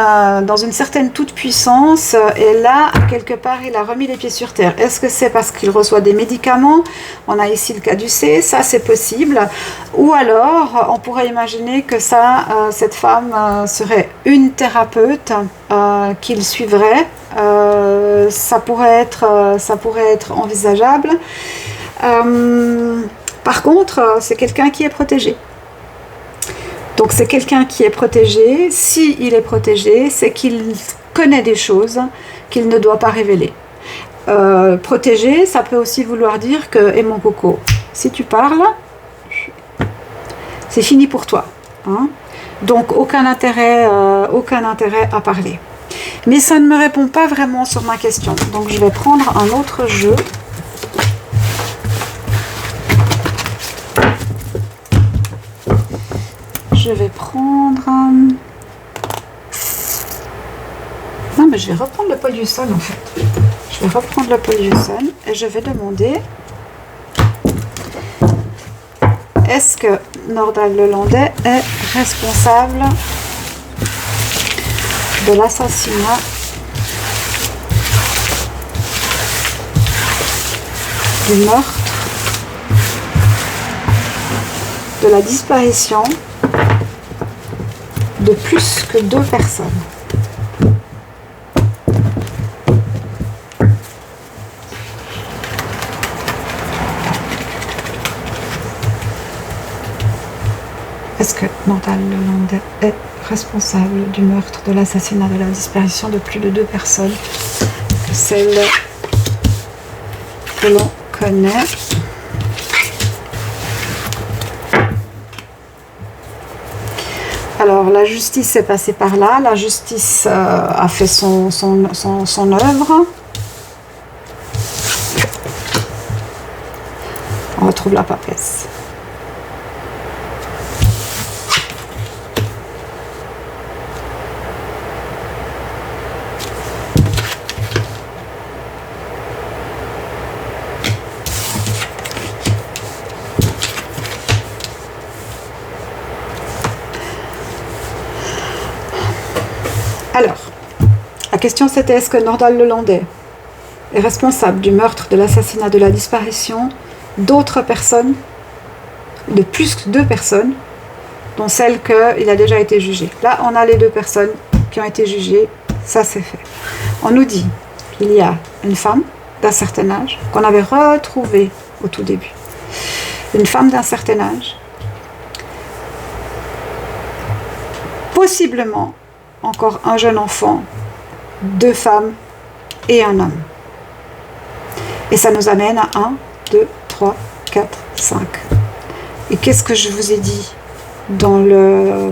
toute-puissance et là, quelque part, il a remis les pieds sur terre. Est-ce que c'est parce qu'il reçoit des médicaments? On a ici le cas du C, ça c'est possible. Ou alors, on pourrait imaginer que cette femme serait une thérapeute qu'il suivrait. Ça pourrait être envisageable. Par contre, c'est quelqu'un qui est protégé. Donc c'est quelqu'un qui est protégé. S'il est protégé, c'est qu'il connaît des choses qu'il ne doit pas révéler. Protégé, ça peut aussi vouloir dire que, et mon coco, si tu parles, c'est fini pour toi. Hein? Donc aucun intérêt à parler. Mais ça ne me répond pas vraiment sur ma question. Donc je vais prendre un autre jeu. Je vais prendre... Non, mais je vais reprendre le Paul-Hudson en fait. Je vais reprendre le Paul-Hudson et je vais demander est-ce que Nordal Lelandais est responsable de l'assassinat du meurtre, de la disparition de plus que 2 personnes. Est-ce que Nordal Lelandais est responsable du meurtre, de l'assassinat, de la disparition de plus de 2 personnes que celles que l'on connaît? Alors, la justice est passée par là, la justice a fait son œuvre. On retrouve la papesse. Alors, la question c'était est-ce que Nordal Lelandais est responsable du meurtre, de l'assassinat, de la disparition d'autres personnes, de plus que 2 personnes, dont celle qu'il a déjà été jugé. Là, on a les 2 personnes qui ont été jugées, ça c'est fait. On nous dit qu'il y a une femme d'un certain âge, qu'on avait retrouvée au tout début. Une femme d'un certain âge, possiblement encore un jeune enfant, 2 femmes et un homme. Et ça nous amène à 1, 2, 3, 4, 5. Et qu'est-ce que je vous ai dit dans le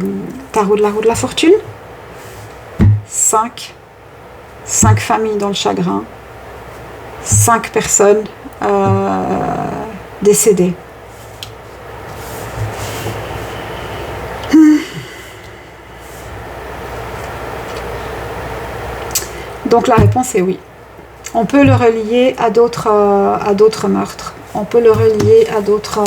tarot de la roue de la fortune? 5 familles dans le chagrin, 5 personnes décédées. Donc la réponse est oui. On peut le relier à d'autres meurtres. On peut le relier à d'autres...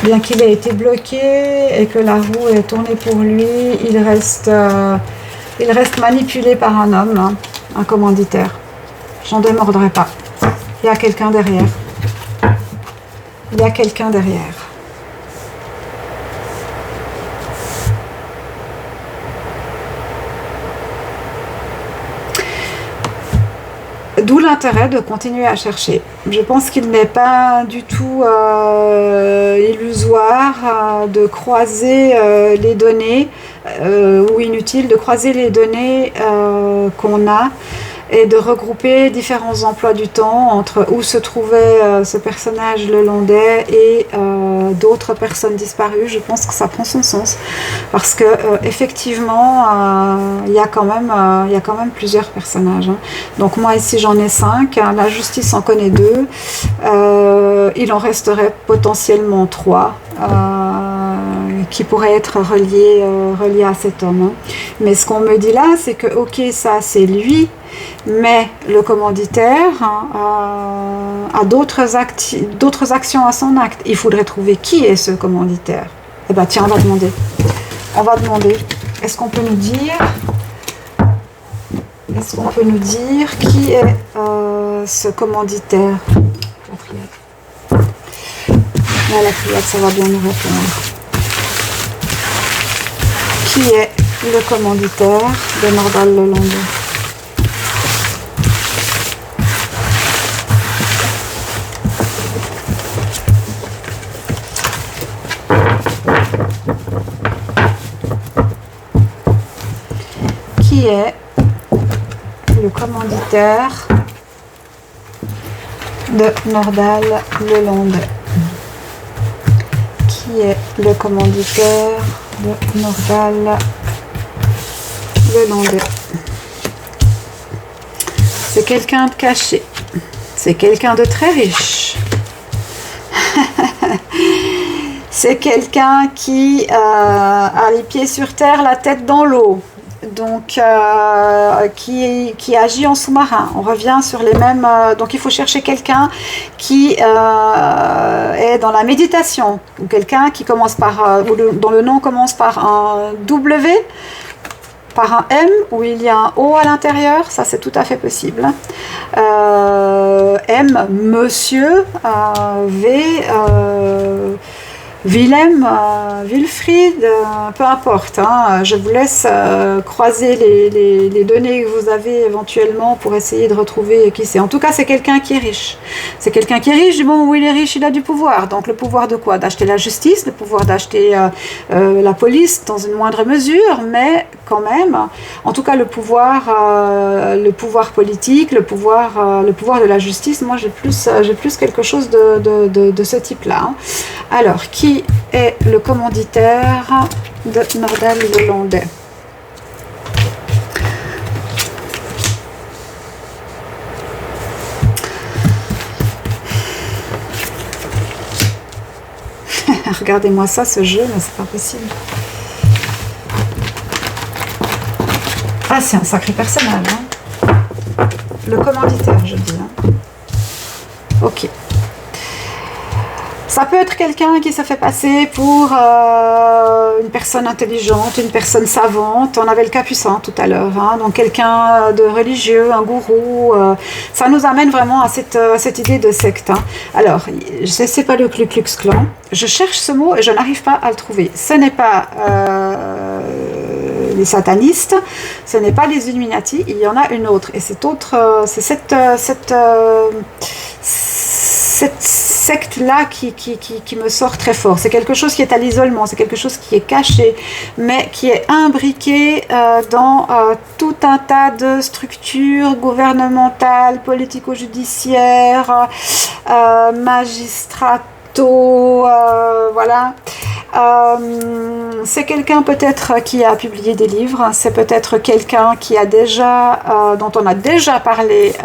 Bien qu'il ait été bloqué et que la roue est tournée pour lui, il reste manipulé par un homme, hein, un commanditaire. J'en démordrai pas. Il y a quelqu'un derrière. il y a quelqu'un derrière. D'où l'intérêt de continuer à chercher. Je pense qu'il n'est pas du tout illusoire de croiser les données, ou inutile de croiser les données qu'on a et de regrouper différents emplois du temps entre où se trouvait ce personnage Lelandais et d'autres personnes disparues. Je pense que ça prend son sens parce que effectivement il y a quand même plusieurs personnages, hein. Donc moi ici j'en ai 5, hein. La justice en connaît 2, il en resterait potentiellement 3 qui pourraient être reliés à cet homme, hein. Mais ce qu'on me dit là, c'est que ok, ça c'est lui, mais le commanditaire a d'autres actions à son acte. Il faudrait trouver qui est ce commanditaire. Eh bien tiens, on va demander, est-ce qu'on peut nous dire qui est ce commanditaire? La triade. Là, la triade, ça va bien nous répondre. Qui est le commanditaire de Nordal Lelandais? Qui est le commanditaire de Nordal Lelandais? Qui est le commanditaire de Nordal Lelandais? C'est quelqu'un de caché. C'est quelqu'un de très riche. C'est quelqu'un qui a les pieds sur terre, la tête dans l'eau. Donc, qui agit en sous-marin. On revient sur les mêmes... donc, il faut chercher quelqu'un qui est dans la méditation, ou quelqu'un qui commence par... dont le nom commence par un W, par un M, où il y a un O à l'intérieur. Ça, c'est tout à fait possible. M, Monsieur, V... Willem, Wilfried, peu importe, hein, je vous laisse croiser les données que vous avez éventuellement pour essayer de retrouver qui c'est. En tout cas, c'est quelqu'un qui est riche. C'est quelqu'un qui est riche, du moment où il est riche, il a du pouvoir. Donc le pouvoir de quoi? D'acheter la justice, le pouvoir d'acheter la police dans une moindre mesure, mais quand même, en tout cas le pouvoir politique, le pouvoir de la justice, moi j'ai plus quelque chose de ce type-là, hein. Alors, qui est le commanditaire de Nordal Lelandais? Regardez-moi ça, ce jeu, mais c'est pas possible. Ah, c'est un sacré personnage, hein. Le commanditaire, je dis, hein. Ok. Ça peut être quelqu'un qui se fait passer pour une personne intelligente, une personne savante. On avait le Capucin tout à l'heure, hein. Donc quelqu'un de religieux, un gourou. Ça nous amène vraiment à cette idée de secte, hein. Alors, c'est pas le Ku Klux Klan. Je cherche ce mot et je n'arrive pas à le trouver. Ce n'est pas les satanistes, ce n'est pas les Illuminati. Il y en a une autre. Et cette secte-là qui me sort très fort. C'est quelque chose qui est à l'isolement, c'est quelque chose qui est caché, mais qui est imbriqué dans tout un tas de structures gouvernementales, politico-judiciaires, magistrato, voilà. C'est quelqu'un peut-être qui a publié des livres, c'est peut-être quelqu'un qui a déjà, dont on a déjà parlé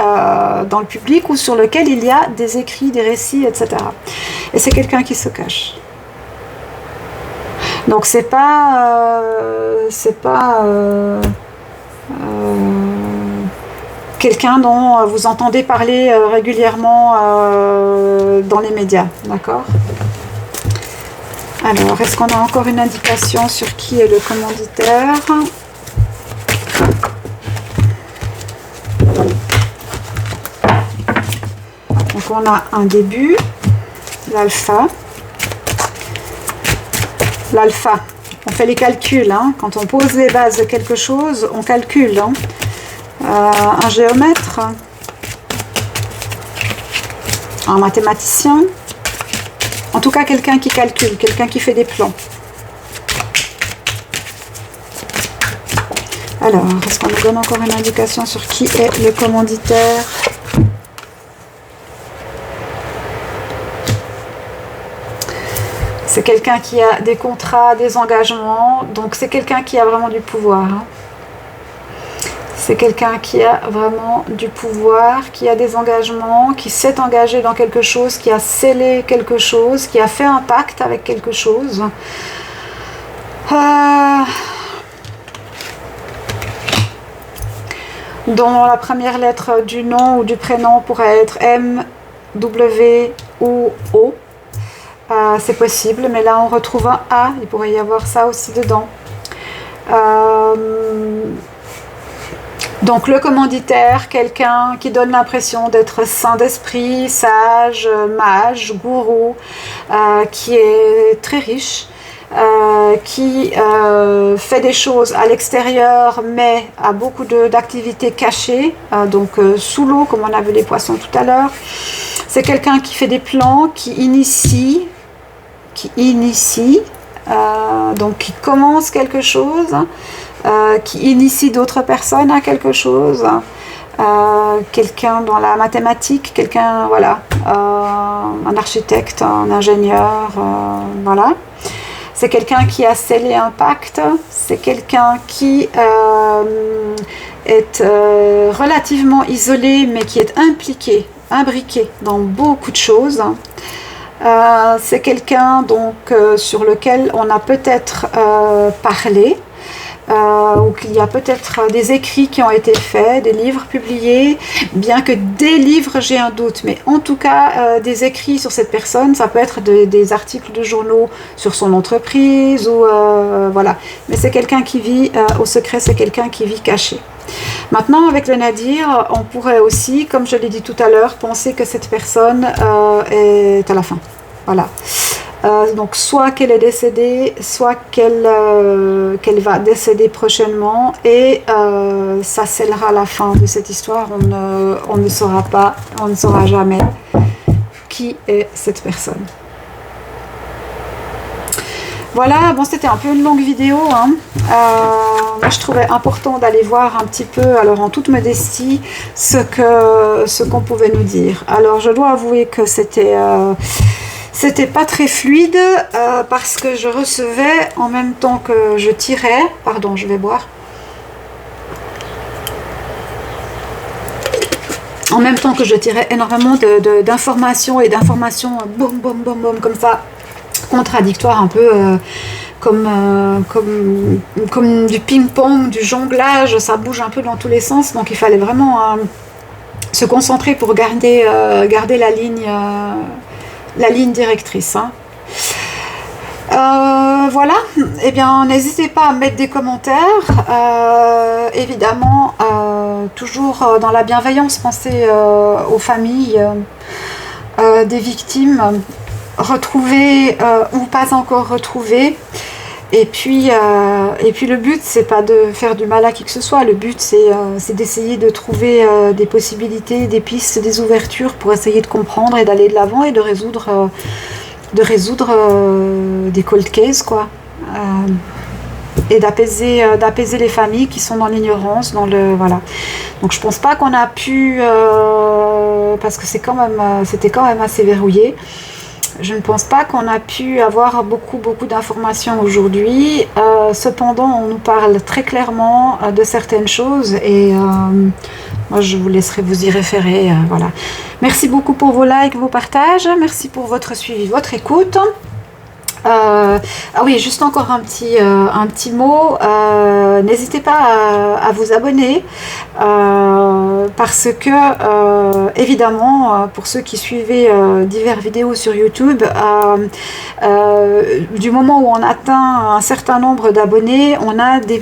dans le public ou sur lequel il y a des écrits, des récits, etc. Et c'est quelqu'un qui se cache. Donc c'est pas quelqu'un dont vous entendez parler régulièrement dans les médias, d'accord ? Alors, est-ce qu'on a encore une indication sur qui est le commanditaire? Donc, on a un début, l'alpha. L'alpha, on fait les calculs, hein. Quand on pose les bases de quelque chose, on calcule, hein. Un géomètre, un mathématicien, en tout cas quelqu'un qui calcule, quelqu'un qui fait des plans. Alors, est-ce qu'on nous donne encore une indication sur qui est le commanditaire? C'est quelqu'un qui a des contrats, des engagements, donc c'est quelqu'un qui a vraiment du pouvoir, hein. C'est quelqu'un qui a vraiment du pouvoir, qui a des engagements, qui s'est engagé dans quelque chose, qui a scellé quelque chose, qui a fait un pacte avec quelque chose. Dont la première lettre du nom ou du prénom pourrait être M, W ou O. C'est possible, mais là on retrouve un A, il pourrait y avoir ça aussi dedans. Donc le commanditaire, quelqu'un qui donne l'impression d'être saint d'esprit, sage, mage, gourou, qui est très riche, qui fait des choses à l'extérieur mais a beaucoup d'activités cachées, donc sous l'eau comme on a vu les poissons tout à l'heure. C'est quelqu'un qui fait des plans, qui initie, donc qui commence quelque chose, qui initie d'autres personnes à quelque chose, quelqu'un dans la mathématique, quelqu'un, voilà, un architecte, un ingénieur, voilà. C'est quelqu'un qui a scellé un pacte, c'est quelqu'un qui est relativement isolé, mais qui est imbriqué dans beaucoup de choses. C'est quelqu'un donc sur lequel on a peut-être parlé, ou qu'il y a peut-être des écrits qui ont été faits, des livres publiés, bien que des livres j'ai un doute, mais en tout cas des écrits sur cette personne, ça peut être des articles de journaux sur son entreprise, ou voilà, mais c'est quelqu'un qui vit au secret, c'est quelqu'un qui vit caché. Maintenant, avec le Nadir, on pourrait aussi, comme je l'ai dit tout à l'heure, penser que cette personne est à la fin. Voilà. Donc, soit qu'elle est décédée, soit qu'elle va décéder prochainement, et ça scellera la fin de cette histoire. On ne saura pas, on ne saura jamais qui est cette personne. Voilà, bon, c'était un peu une longue vidéo, hein. Moi je trouvais important d'aller voir un petit peu, alors en toute modestie, ce qu'on pouvait nous dire. Alors je dois avouer que c'était pas très fluide, parce que je recevais en même temps que je tirais, pardon, je vais boire. En même temps que je tirais énormément d'informations et d'informations, boum, boum, boum, boum, comme ça, contradictoire, un peu comme du ping-pong, du jonglage, ça bouge un peu dans tous les sens, donc il fallait vraiment se concentrer pour garder la ligne directrice, hein. Voilà, et bien n'hésitez pas à mettre des commentaires, évidemment, toujours dans la bienveillance, pensez aux familles des victimes, retrouvées ou pas encore retrouvées. Et puis le but, c'est pas de faire du mal à qui que ce soit, le but c'est d'essayer de trouver des possibilités, des pistes, des ouvertures pour essayer de comprendre et d'aller de l'avant et de résoudre des cold cases, quoi. Et d'apaiser les familles qui sont dans l'ignorance, voilà. Donc je pense pas qu'on a pu, parce que c'était quand même assez verrouillé. Je ne pense pas qu'on a pu avoir beaucoup d'informations aujourd'hui. Cependant, on nous parle très clairement de certaines choses, et moi je vous laisserai vous y référer. Voilà. Merci beaucoup pour vos likes, vos partages. Merci pour votre suivi, votre écoute. Ah oui, juste encore un petit mot. N'hésitez pas à vous abonner parce que, évidemment, pour ceux qui suivaient diverses vidéos sur YouTube, du moment où on atteint un certain nombre d'abonnés, on a des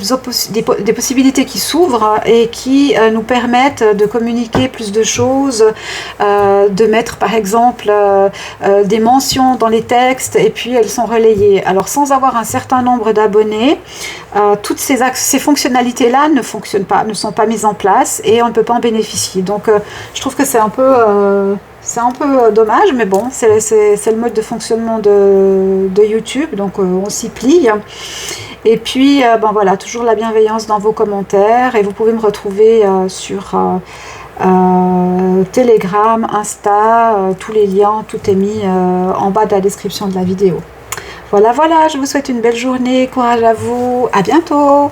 possibilités qui s'ouvrent et qui nous permettent de communiquer plus de choses, de mettre par exemple des mentions dans les textes et puis elles sont relayées. Alors sans avoir un certain nombre d'abonnés, toutes ces fonctionnalités-là ne fonctionnent pas, ne sont pas mises en place et on ne peut pas en bénéficier. Donc je trouve que c'est un peu dommage, mais bon, c'est le mode de fonctionnement de YouTube, donc on s'y plie. Et puis, ben voilà, toujours la bienveillance dans vos commentaires et vous pouvez me retrouver sur Telegram, Insta, tous les liens, tout est mis en bas de la description de la vidéo. Voilà, voilà, je vous souhaite une belle journée, courage à vous, à bientôt!